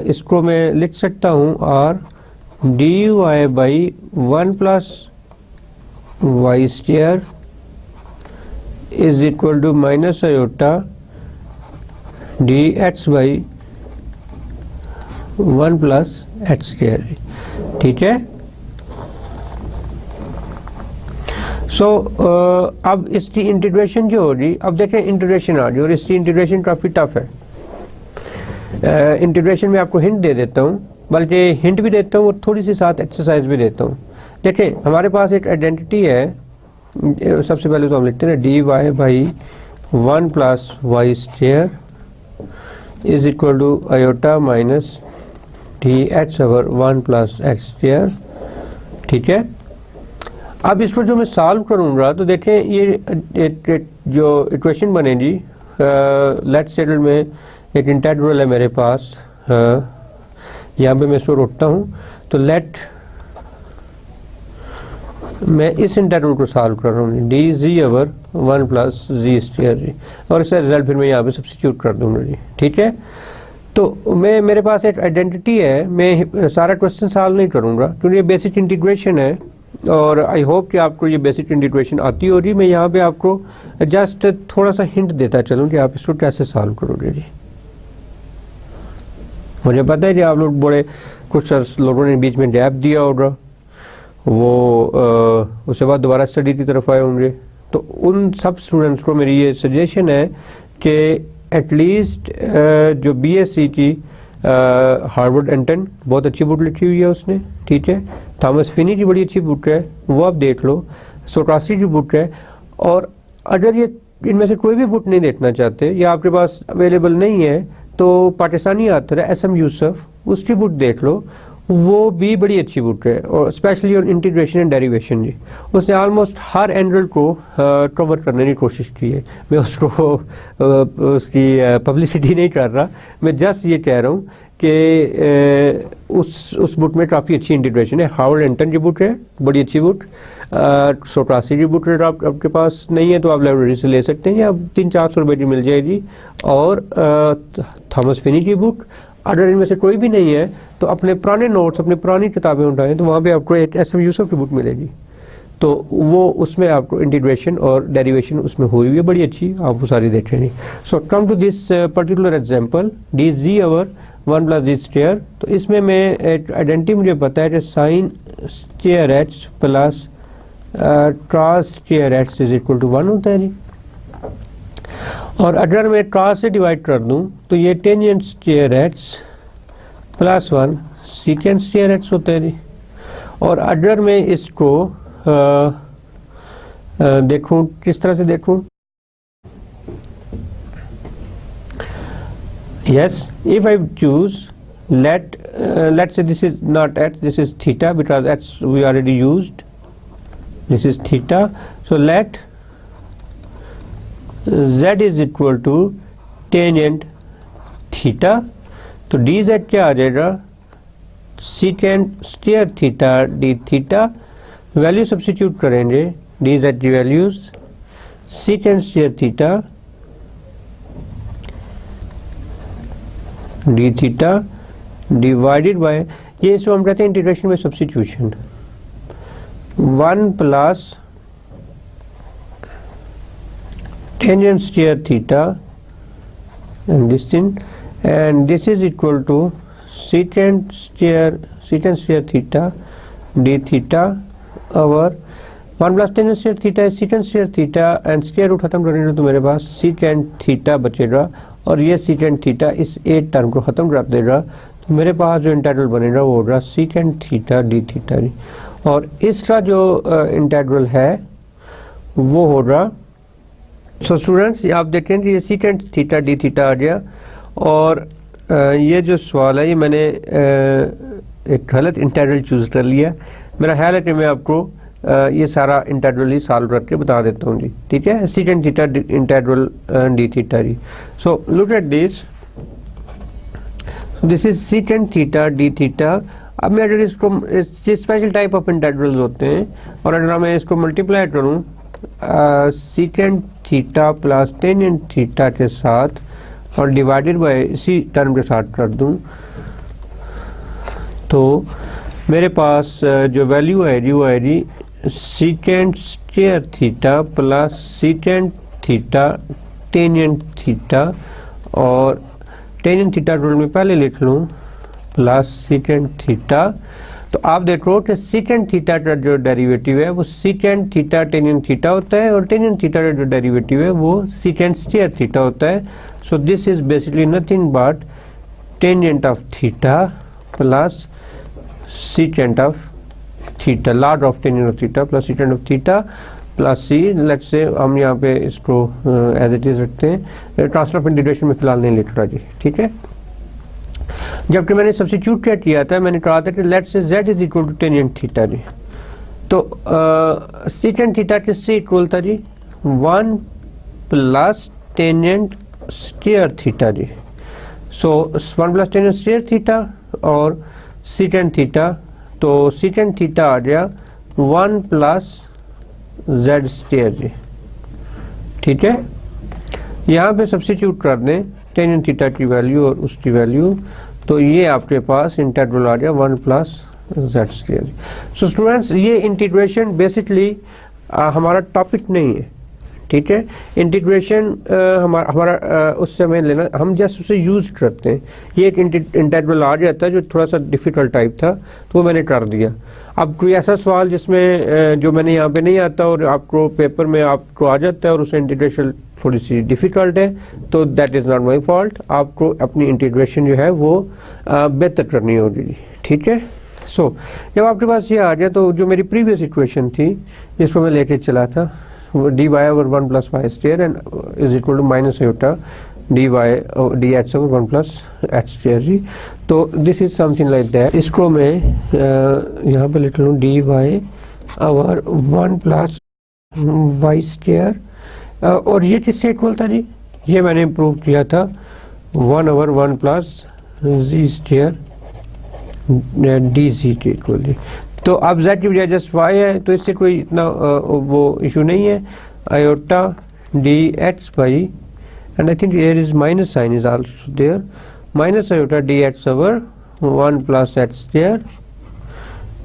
इसको मैं लिख सकता हूँ और d y by 1 plus y square is equal to minus iota d x by 1 plus x square, ठीक है। सो अब इसकी इंटीग्रेशन जो होगी, अब देखें इंटीग्रेशन आ गई और इसकी इंटीग्रेशन काफ़ी टफ है। इंटीग्रेशन में आपको हिंट दे देता हूँ, बल्कि हिंट भी देता हूँ और थोड़ी सी साथ एक्सरसाइज भी देता हूँ। देखें हमारे पास एक आइडेंटिटी है, सबसे पहले तो हम लिखते हैं d y by 1 plus y square is equal to iota minus d x over 1 plus x square, ठीक है। अब इसको जो मैं सॉल्व करूँगा तो देखें ये जो इक्वेशन बनेगी, लेट सेटल में एक इंटीग्रल है मेरे पास, यहाँ पे मैं इसको रोकता हूँ। तो लेट मैं इस इंटीग्रल को सॉल्व कर रहा हूँ D G over 1 plus G square जी, और इसका रिजल्ट फिर मैं यहाँ पे सब्स्टिट्यूट कर दूंगा जी, ठीक है। तो मेरे पास एक आइडेंटिटी है, मैं सारा क्वेश्चन सॉल्व नहीं करूँगा क्योंकि ये बेसिक इंटीग्रेशन है और आई होप कि आपको ये बेसिक इंटीग्रेशन आती होगी। मैं यहाँ पे आपको जस्ट थोड़ा सा हिंट देता चलूँ कि आप इसको कैसे सॉल्व करोगे जी। मुझे पता है कि आप लोग बड़े कुछ लोगों ने बीच में गैप दिया होगा, वो उसके बाद दोबारा स्टडी की तरफ आए होंगे, तो उन सब स्टूडेंट्स को मेरी ये सजेशन है कि एटलीस्ट जो बीएससी की हार्वर्ड एंटन बहुत अच्छी बुक लिखी हुई है उसने, ठीक है। थॉमस फिनी की बड़ी अच्छी बुक है, वो आप देख लो। सोक्रासी की बुक है, और अगर ये इनमें से कोई भी बुक नहीं देखना चाहते या आपके पास अवेलेबल नहीं है तो पाकिस्तानी ऑथर है एस.एम. यूसुफ, उसकी बुक देख लो, वो भी बड़ी अच्छी बुक है, और specially on integration and derivation जी। उसने ऑलमोस्ट हर एंगल को कवर करने की कोशिश की है। मैं उसको उसकी पब्लिसिटी नहीं कर रहा, मैं जस्ट ये कह रहा हूँ कि उस बुक में काफ़ी अच्छी इंटीग्रेशन है। हावर्ड एंटन की बुक है, बड़ी अच्छी बुक। सोक्रासी की बुक आपके पास नहीं है तो आप लाइब्रेरी से ले सकते हैं, या 300-400 रुपये की मिल जाएगी। और थॉमस फिनी की बुक, अगर इनमें से कोई भी नहीं है तो अपने पुराने नोट्स, अपनी पुरानी किताबें उठाएं तो वहाँ पे आपको एक एस.एम. यूसुफ की बुक मिलेगी, तो वो उसमें आपको इंटीग्रेशन और डेरिवेशन उसमें हुई हुई है बड़ी अच्छी, आप वो सारी देखेंगे। So come to this particular example D G over 1 plus G square. तो इसमें मैं एक आइडेंटिटी मुझे पता है कि sine square H plus cos square H is equal to 1 होता है जी। और अगर मैं कॉस से डिवाइड कर दूं तो ये tangent square H plus 1 secant square H होता है जी। और अगर मैं इसको देखूं, किस तरह से देखूं, Yes, if I choose, let's say this is not x, this is theta, because x we already used. This is theta, so let z is equal to tangent theta. तो dz क्या आ जाएगा, secant square theta d theta. Value substitute करेंगे, dz की values secant square theta d theta divided by, ये इसको हम कहते हैं इंटीग्रेशन में substitution, 1 plus tangent square theta and this thing, and this is equal to secant square theta d theta over 1 plus tangent square theta is secant square theta, and square root खत्म करेंगे तो मेरे पास secant theta बचेगा, और ये secant theta इस a term को खत्म कर देगा, तो मेरे पास जो इंटीग्रल बनेगा वो होगा secant थीटा d थीटा, और इसका जो इंटीग्रल है वो होगा। सो स्टूडेंट्स, आप देखें कि ये secant थीटा d थीटा आ गया, और ये जो सवाल है ये मैंने एक गलत इंटीग्रल चूज कर लिया। मेरा ख्याल है कि मैं आपको ये सारा इंटीग्रल ही सॉल्व करके बता देता हूँ जी, ठीक है। secant theta integral d theta जी। So look at this, this is secant theta d theta. अब मैं अगर इसको स्पेशल टाइप ऑफ इंटीग्रल्स होते हैं, और अगर मैं इसको मल्टीप्लाई करूँ secant theta plus tangent theta के साथ और डिवाइडेड बाय इसी टर्म के साथ कर दूं, तो मेरे पास जो वैल्यू आएगी वो आएगी secant square theta plus secant theta tangent theta, और टेंजेंट थीटा रूल में पहले लिख लूँ प्लस secant थीटा। तो आप देखो कि secant थीटा का जो डेरिवेटिव है वो secant थीटा टेंजेंट थीटा होता है, और टेंजेंट थीटा का जो डेरिवेटिव है वो secant square थीटा होता है। So this is basically nothing but tangent of theta plus secant of theta, log of tangent of theta plus secant of theta plus c. Let's say हम यहाँ पे इसको एज इट इज रखते हैं, transfer of integration में फिलहाल नहीं लिख रहा जी, ठीक है। जबकि मैंने सब्स्टिट्यूट क्या किया था, मैंने कहा था कि let's say z is equal to tangent theta जी, तो secant थीटा किससे इक्वल था जी, 1 प्लस टेंजेंट स्क्वायर थीटा जी। So 1 plus tangent square theta और secant थीटा, तो secant थीटा आ गया 1 प्लस z स्क्वायर जी, ठीक है। यहाँ पे सब्स्टिट्यूट कर दें टेंजेंट थीटा की वैल्यू और उसकी वैल्यू, तो ये आपके पास इंटीग्रल आ गया 1 plus z square. So students, ये इंटीग्रेशन बेसिकली हमारा टॉपिक नहीं है, ठीक है। इंटीग्रेशन हमारा उस समय लेना, हम जस्ट उसे यूज करते हैं। ये एक इंटीग्रल आ जाता है जो थोड़ा सा डिफिकल्ट टाइप था, तो वो मैंने कर दिया। अब कोई ऐसा सवाल जिसमें जो मैंने यहाँ पे नहीं आता और आपको पेपर में आपको आ जाता है और उसमें इंटीग्रेशन थोड़ी सी डिफिकल्ट है, तो that is not my fault. आपको अपनी इंटीग्रेशन जो है वो बेहतर करनी होगी, ठीक है। सो जब आपके पास ये आ जाए, तो जो मेरी प्रीवियस इक्वेशन थी जिसको मैं लेके चला था, dy over 1 plus y square and is equal to minus iota dy dx over 1 plus h square जी। तो this is something like that। इसको मैं यहाँ पे लिख लूँ dy over 1 plus y square, और ये किससे इक्वल था जी, ये मैंने प्रूव किया था 1 over 1 plus z square dz के इक्वल जी। तो अब z की बजाय जस्ट y है, तो इससे कोई इतना वो इशू नहीं है। Iota dx by, and I think there is minus sign is also there, minus iota dx over 1 plus h square,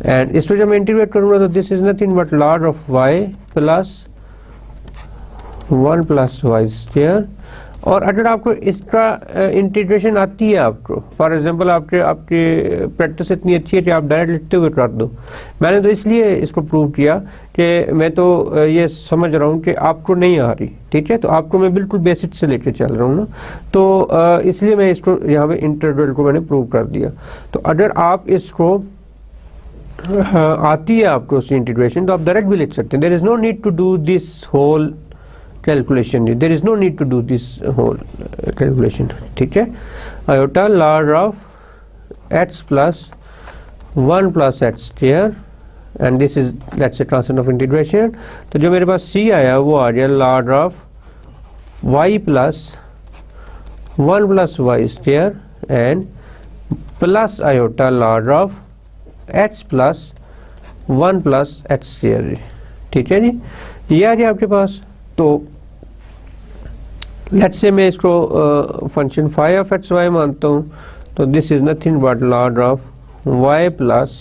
and इसको जब मैं इंटीग्रेट करूँगा तो this is nothing but log of y plus 1 plus y square. और अगर आपको इसका integration आती है, आपको फॉर एग्जांपल आपकी प्रैक्टिस इतनी अच्छी है कि आप डायरेक्ट लिखते हुए कर दो। मैंने तो इसलिए इसको प्रूव किया कि मैं तो ये समझ रहा हूँ कि आपको नहीं आ रही, ठीक है। तो आपको मैं बिल्कुल बेसिक से लेके चल रहा हूँ ना, तो इसलिए मैं इसको यहाँ पे इंटीग्रल को मैंने प्रूव कर दिया। तो अगर आप इसको आती है आपको उसकी इंटीग्रेशन, तो आप डायरेक्ट भी लिख सकते हैं। There is no need to do this whole calculation, there is no need to do this whole calculation, ठीक है। Iota log of h plus 1 plus h square and this is let's say transfer of integration. तो जो मेरे पास c आया वो आ गया log of y plus 1 plus y square and plus iota log of h plus 1 plus h square, ठीक है जी, ये आ गया आपके पास। तो लेट्स से मैं इसको function phi of x y मानता हूँ, तो this is nothing but log of y plus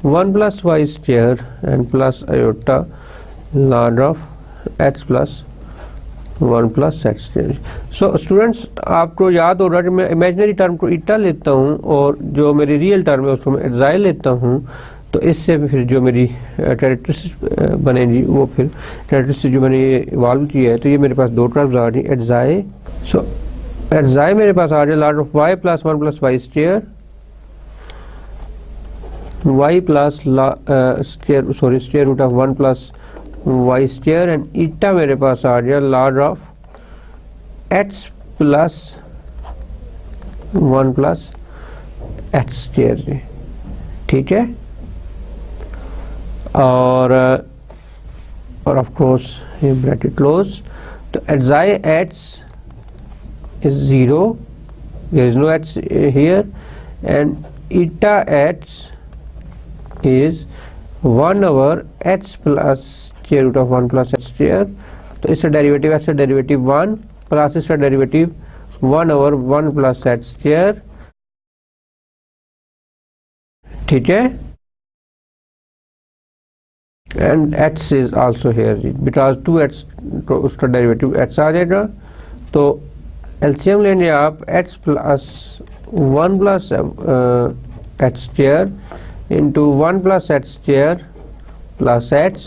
1 plus y square and plus iota log of x plus 1 plus x square. So students, आपको याद होगा कि मैं इमेजिनरी टर्म को ईटा लेता हूँ और जो मेरी रियल टर्म है उसको मैं एग्जाई लेता हूँ, तो इससे फिर जो मेरी कैरेक्टरिस्टिक बनेगी वो फिर कैरेक्टरिस्टिक जो मैंने इवॉल्व किया है, तो ये मेरे पास दो टर्म्स आ रही एग्जाई। सो एग्जाई मेरे पास आ रही log of y plus 1 plus y square, y plus square root of 1 plus y square and eta मेरे पास आ गया log of x plus 1 plus x square, ठीक है। और ऑफ कोर्स ये ब्रैकेट क्लोज, तो एग्जाई h is 0, there is no h here, and eta h is 1 over h plus square root of 1 plus h square। तो इसका derivative h का derivative 1 plus इसका derivative 1 over 1 plus h square, ठीक है। And h is also here because 2h, तो उसका derivative h आ जाएगा। तो एलसीएम लेंगे आप h plus 1 plus h square into 1 plus h square plus h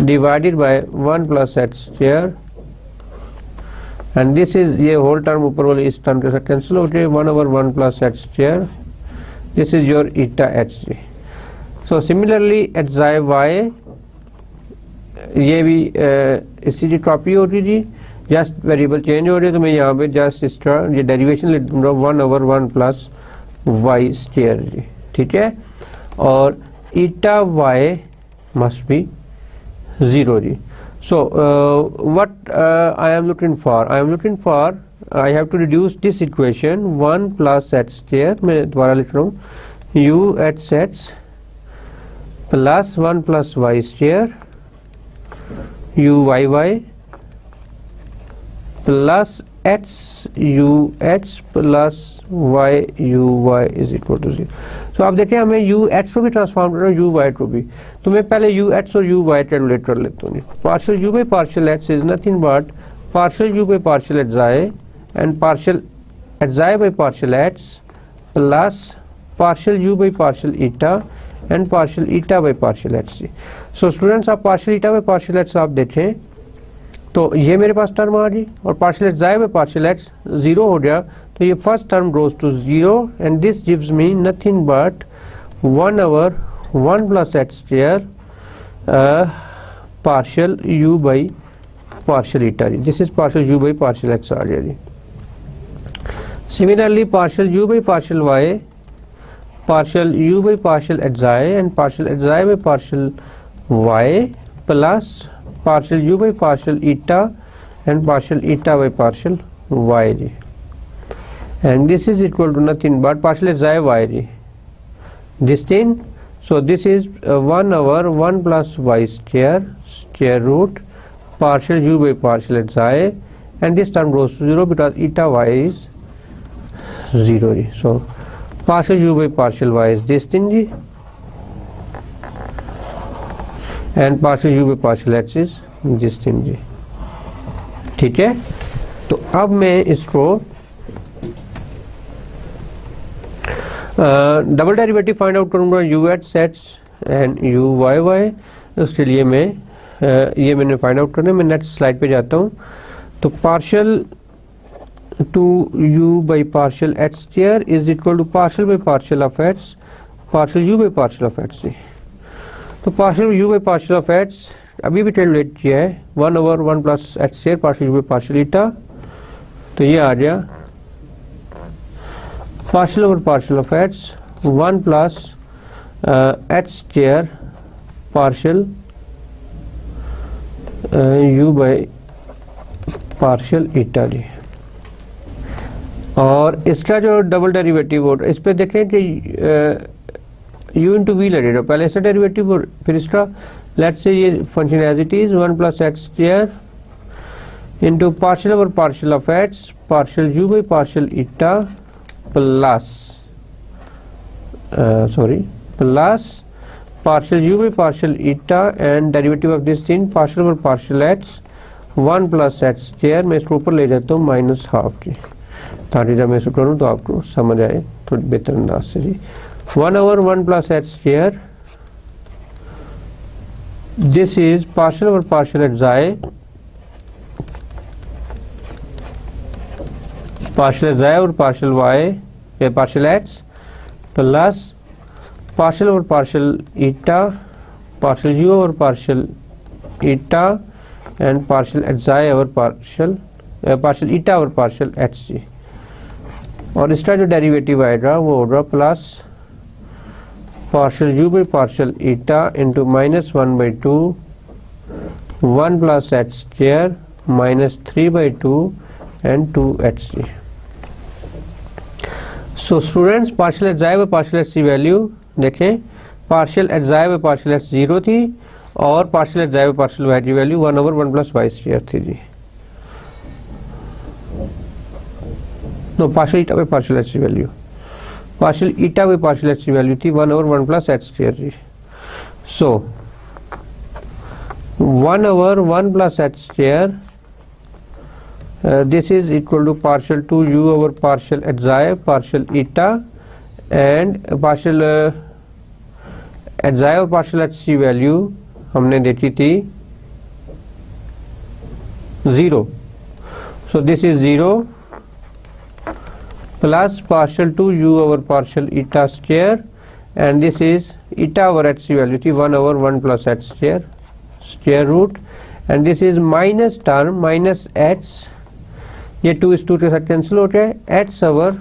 divided by 1 plus h square and this is, ये whole term ऊपर वाले इस टर्म के साथ कैंसिल हो जाए, 1 over 1 plus h square, this is your eta h। So similarly एग्जाई y, ये भी इसी की कॉपी हो रही थी, जस्ट वेरिएबल चेंज हो रही है, तो मैं यहाँ पे जस्ट इसका ये डेरिवेशन ले दूंगा 1 over 1 प्लस वाई स्क्वायर जी, ठीक है। और ईटा y मस्ट बी 0 जी। So what I am looking for, I have to reduce this equation 1 plus h square, मैं दोबारा लिख रहा हूँ u(h) plus 1 plus y square u(y) plus h(u(h) plus y(u(y) is equal to 0। सो आप देखिए हमें u(h) को भी ट्रांसफॉर्म करना है u(y) को भी, तो मैं पहले u(h) और u(y) कैलकुलेट कर लेता हूँ। Partial u by partial h is nothing but partial u by partial xi and partial xi by partial h plus partial u by partial eta and partial eta by partial h। So students, आप partial eta by partial h आप देखें तो ये मेरे पास term आ गई और partial xi by partial h 0 हो गया, तो ये first term goes to 0 and this gives me nothing but 1 over 1 plus h square partial u by partial eta जी, this is partial u by partial h आ गया जी। Similarly partial u by partial y, partial u by partial xi and partial xi by partial y plus partial u by partial eta and partial eta by partial y, and this is equal to nothing but partial xi y, this thing. So this is 1 over 1 plus y square root partial u by partial xi, and this term goes to 0 because eta y is 0. So partial u by partial y is this thing जी, and partial u by partial h is this thing जी, ठीक है। तो अब मैं इसको double derivative find out करूंगा u(h) and u(y)y, उसके लिए मैं ये मैंने फाइंड आउट करना है। मैं नेक्स्ट स्लाइड पे जाता हूँ। तो partial to u by partial h square is equal to partial by partial of h, partial u by partial of h। तो partial u by partial of h अभी भी कैलकुलेट किया है 1/1 plus H square partial by partial eta, तो ये आ गया partial over partial of h 1 plus H square partial u by partial eta जी। और इसका जो डबल डेरिवेटिव हो इस पे देखें कि u इंटू वी लगेगा, पहले इसका डेरिवेटिव और फिर इसका, लेट्स से ये function as it is 1 plus H square into partial over partial of h partial u by partial eta plus plus partial u by partial eta and derivative of this thing partial over partial h 1 plus h square, मैं इसको ऊपर ले जाता हूँ minus half की, ताकि जब मैं इसको करूँ तो आपको समझ आए थोड़ी बेहतर अंदाज से जी। 1/1 plus h square, this is partial over partial h i, partial h i और partial y या partial x plus partial over partial eta, partial u over partial eta and partial xi over partial eta over partial hg, और इसका जो derivative आएगा वो होगा plus partial u by partial eta into -1/2 1 plus h square minus 3/2 and 2hg। So students, partial h by partial hg value देखें, partial h जाए by partial h 0 थी और पार्शियल एच जाए बाई पार्शियल वाई की value 1/1 plus y square थी जी। No, partial eta by partial h की value, partial eta by partial h की वैल्यू थी 1/1 प्लस एच स्क्वायर जी। So 1/1 plus H square, this is equal to partial 2u over partial xi partial eta and partial xi और partial h की value हमने देखी थी 0, so this is 0 plus partial 2u over partial eta square and this is eta over h की value थी 1/1 plus h square root and this is minus term minus h, ये 2 इस 2 के साथ कैंसिल हो गया, h over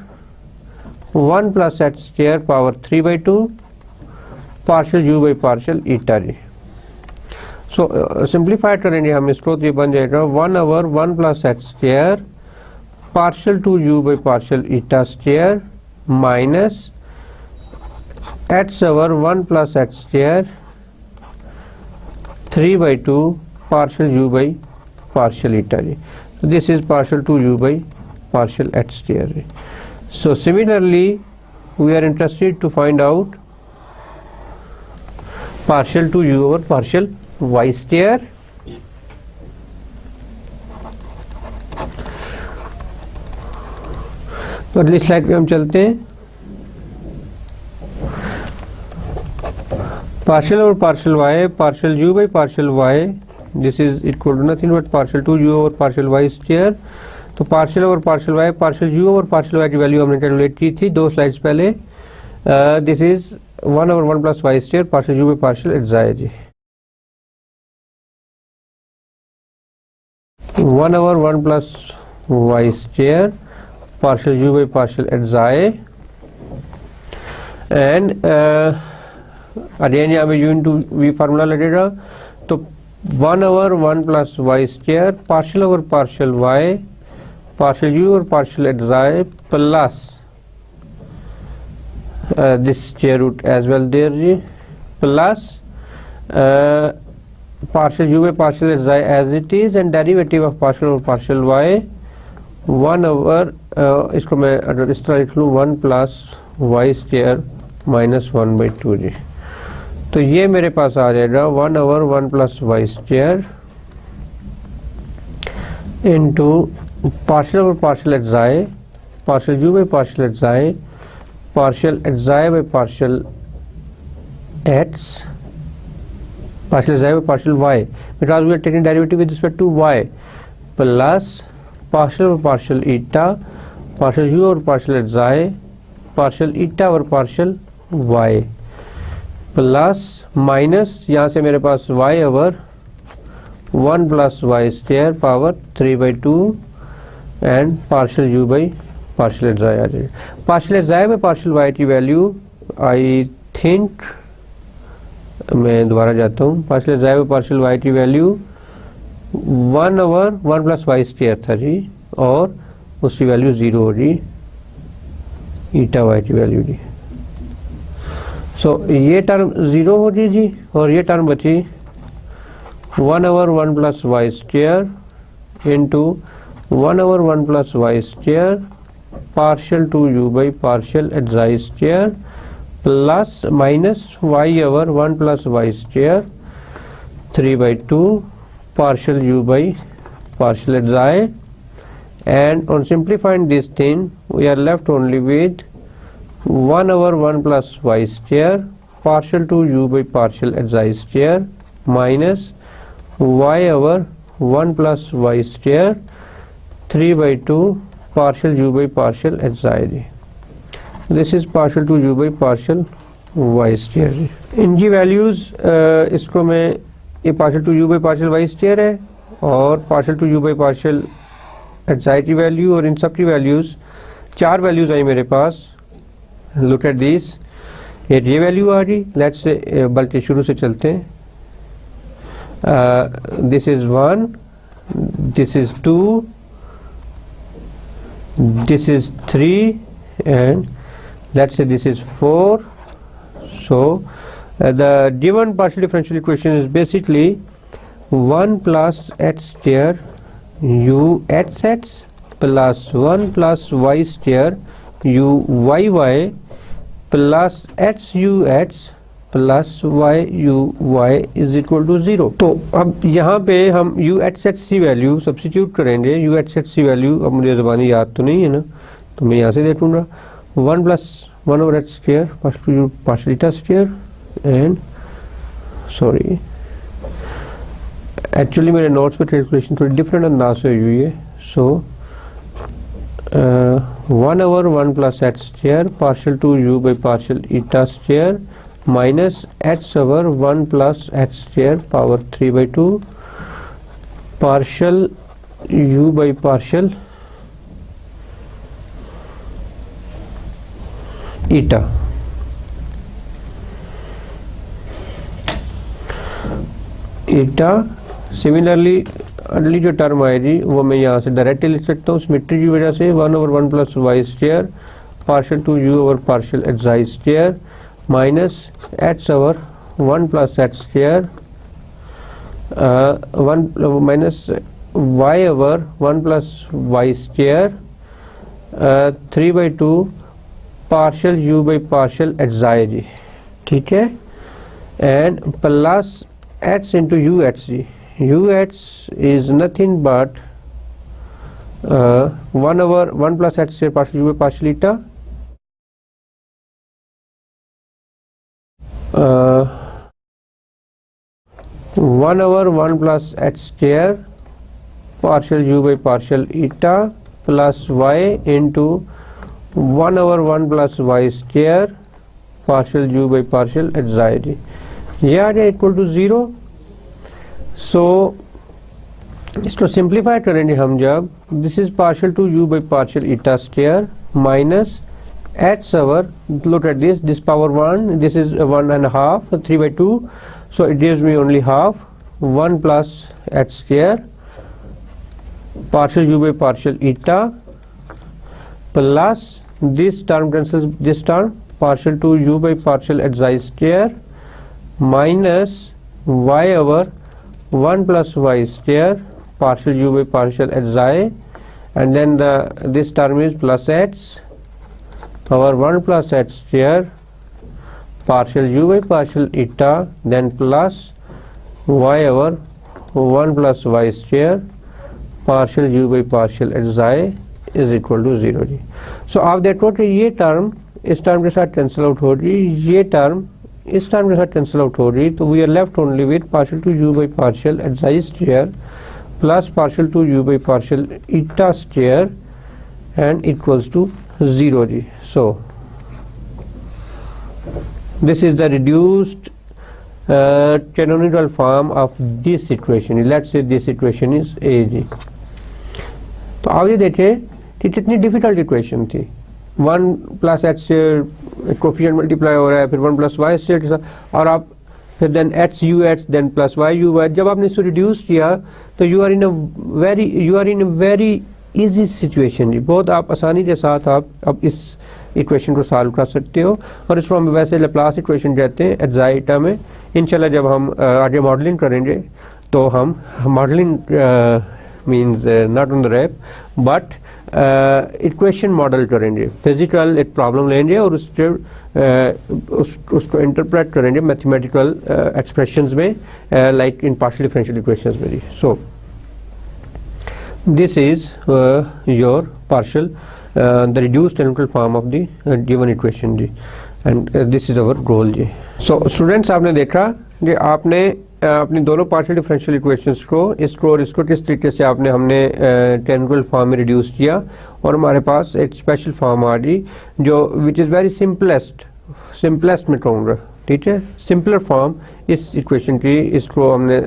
1 plus h square power 3/2 partial u by partial eta ji. So simplified करेंगे हम इसको, तो ये बन जाएगा 1/1 plus h square partial 2u by partial eta square minus h over 1 plus h square 3/2 partial u by partial eta g. So this is partial 2u by partial h square. So similarly, we are interested to find out partial 2u over partial y square. तो अगली slide पे हम चलते हैं। Partial और partial y, partial u by partial y, this is equal to nothing but partial 2u over partial y square। तो partial over partial y, partial u over partial y की value हमने calculate की थी 2 slides पहले। This is 1/1 plus y square partial u by partial xi जी। 1/1 plus y square partial u by partial xi and again यहाँ पे u into v formula लगेगा, तो 1/1 plus y square partial over partial y partial u और partial xi plus this square root as well there g plus partial u by partial xi as it is and derivative of partial over partial y 1/, इसको मैं अगर इस तरह लिख लूँ 1 plus y square minus 1/2 g. तो ये मेरे पास आ जाएगा 1/1 plus y square into partial over partial xi partial u by partial xi partial xi by partial x partial xi by partial y, because we are taking derivative with respect to y plus partial over partial eta partial u और partial xi partial eta और partial y plus minus यहाँ से मेरे पास y over 1 plus y square power 3/2 and partial u by partial xi आ जाएगी। partial xi में partial y की value I think, मैं दोबारा जाता हूँ, partial xi में partial y की वैल्यू 1/1 plus y square था जी, और उसकी वैल्यू 0 हो जी, ईटा y की वैल्यू जी। सो ये टर्म 0 हो जी, और ये टर्म बची 1/1 plus y square into 1/1 plus y square partial 2u by partial xi square plus minus y/1 plus y square 3/2 partial u by partial xi, and on simplifying this thing we are left only with 1/1 plus y square partial 2u by partial xi square minus y/1 plus y square 3/2 partial u by partial xi। This is partial 2u by partial y square। इनकी values इसको मैं, ये partial 2u by partial y square है और partial 2u by partial xi की value, और इन सब की वैल्यूज, चार वैल्यूज आई मेरे पास। लुक एट दिस, ये वैल्यू आ रही, लेट्स से बल्कि शुरू से चलते हैं। This is 1, this is 2, this is 3, and let's say this is 4. So the given partial differential equation is basically 1 plus x square u xx plus 1 plus y square u yy plus x u x plus y u y is equal to 0। तो अब यहाँ पे हम u h h c value substitute करेंगे। U h h c value अब मुझे ज़बानी याद तो नहीं है ना, तो मैं यहाँ से दे दूँगा 1 plus 1/x square partial eta square, and sorry actually मेरे नोट्स पे कैलकुलेशन थोड़ी डिफरेंट अंदाज से हुई है। सो 1/1 plus x square partial 2u by partial eta square minus h/1 plus h square power 3/2 partial u by partial eta। eta similarly अगली जो term आएगी वो मैं यहाँ से डायरेक्टली लिख सकता हूँ सिमेट्री की वजह से, 1/1 plus y square partial 2u over partial xi square minus h/1 plus h square 1 minus y/1 plus y square 3/2 partial u by partial xi जी, ठीक है, and plus h into uh जी। uh is nothing but 1/1 plus h square partial u by partial eta 1/1 plus h square partial u by partial eta plus y into 1/1 plus y square partial u by partial xi। ये आ जाए equal to 0। सो इसको simplify करेंगे हम जब, this is partial 2u by partial eta square minus h/, look at this power 1, this is 1.5, 3/2, so it gives me only half, 1 plus h square partial u by partial eta plus this term cancels this term, partial 2u by partial xi square minus y/1 plus y square partial u by partial xi, and then this term is plus h power 1 plus h square partial u by partial eta, then plus y/1 plus y square partial u by partial xi is equal to 0 जी। सो आप देखो कि ये term इस term के साथ cancel out हो रही, ये टर्म इस टर्म के साथ कैंसिल आउट हो रही, तो we are left only with partial 2u by partial xi square plus partial 2u by partial eta square and equals to 0 जी। So this is the reduced canonical form of this equation, let's say this equation is a जी। तो आप ये देखें कि कितनी difficult equation थी, 1 plus H से कोफिशिएंट मल्टीप्लाई हो रहा है, फिर 1 प्लस वाई से, और आप फिर then h u h then plus y u y. जब आपने इसको रिड्यूस किया तो you are in a very easy situation जी, बहुत आप आसानी के साथ आप अब इस इक्वेशन को सॉल्व कर सकते हो। और इस फॉर्म में वैसे लैप्लास इक्वेशन कहते हैं एक्साइटा में। इंशाल्लाह जब हम आगे मॉडलिंग करेंगे तो हम modelling means not on the ramp but equation model करेंगे, फिजिकल एक प्रॉब्लम लेंगे और उसको इंटरप्रेट करेंगे मैथमेटिकल एक्सप्रेशंस में, like in partial differential equations में जी। So this is your partial the reduced analytical form of the given equation जी, and this is our goal जी। So students आपने देखा कि आपने अपनी दोनों पार्शियल डिफरेंशियल इक्वेशंस को इसको किस तरीके से हमने टेक्निकल फॉर्म में रिड्यूस किया, और हमारे पास एक स्पेशल फॉर्म आ गई जो विच इज़ वेरी सिंपलेस्ट में कहूँगा, ठीक है, सिंपलर फॉर्म इस इक्वेशन की। इसको हमने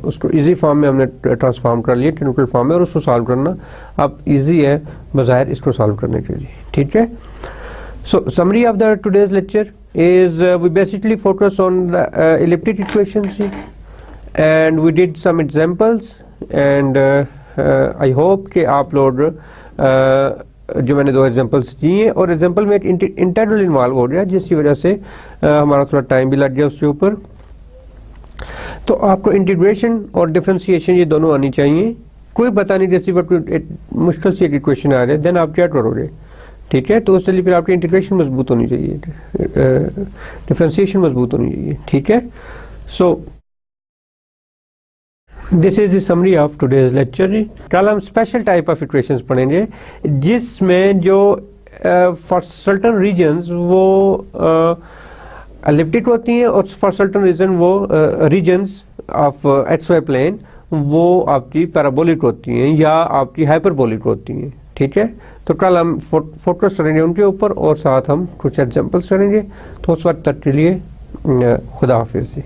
उसको इजी फॉर्म में हमने ट्रांसफॉर्म कर लिया टेक्निकल फॉर्म में, और उसको सॉल्व करना अब इजी है बज़ाहिर इसको सॉल्व करने के लिए, ठीक है। सो summary of the today's lecture is we basically focus on the elliptic equations and we did some examples and I hope कि आप लोग जो मैंने 2 एग्जांपल्स दिए और एग्जांपल में एक इंटीग्रल इन्वॉल्व हो गया जिसकी वजह से हमारा थोड़ा टाइम भी लग गया उसके ऊपर। तो आपको इंटीग्रेशन और डिफरेंशिएशन ये दोनों आनी चाहिए। कोई पता नहीं जैसी बट मुश्किल सी एक इक्वेशन आ जाए देन आप क्या करोगे, ठीक है। तो उसके लिए फिर आपकी इंटीग्रेशन मजबूत होनी चाहिए, डिफरेंशिएशन मजबूत होनी चाहिए, ठीक है। So this is the summary of today's lecture. कल हम स्पेशल टाइप ऑफ इक्वेशंस पढ़ेंगे जिसमें जो फॉर सर्टेन रीजन्स वो एलिप्टिक होती हैं और फॉर सर्टेन रीजन वो regions of x y plane वो आपकी पैराबोलिक होती हैं या आपकी हाइपरबोलिक होती हैं, ठीक है। तो कल हम फोकस करेंगे उनके ऊपर और साथ हम कुछ एग्जांपल्स करेंगे। तो उस वक्त तक के लिए खुदा हाफिज़ जी।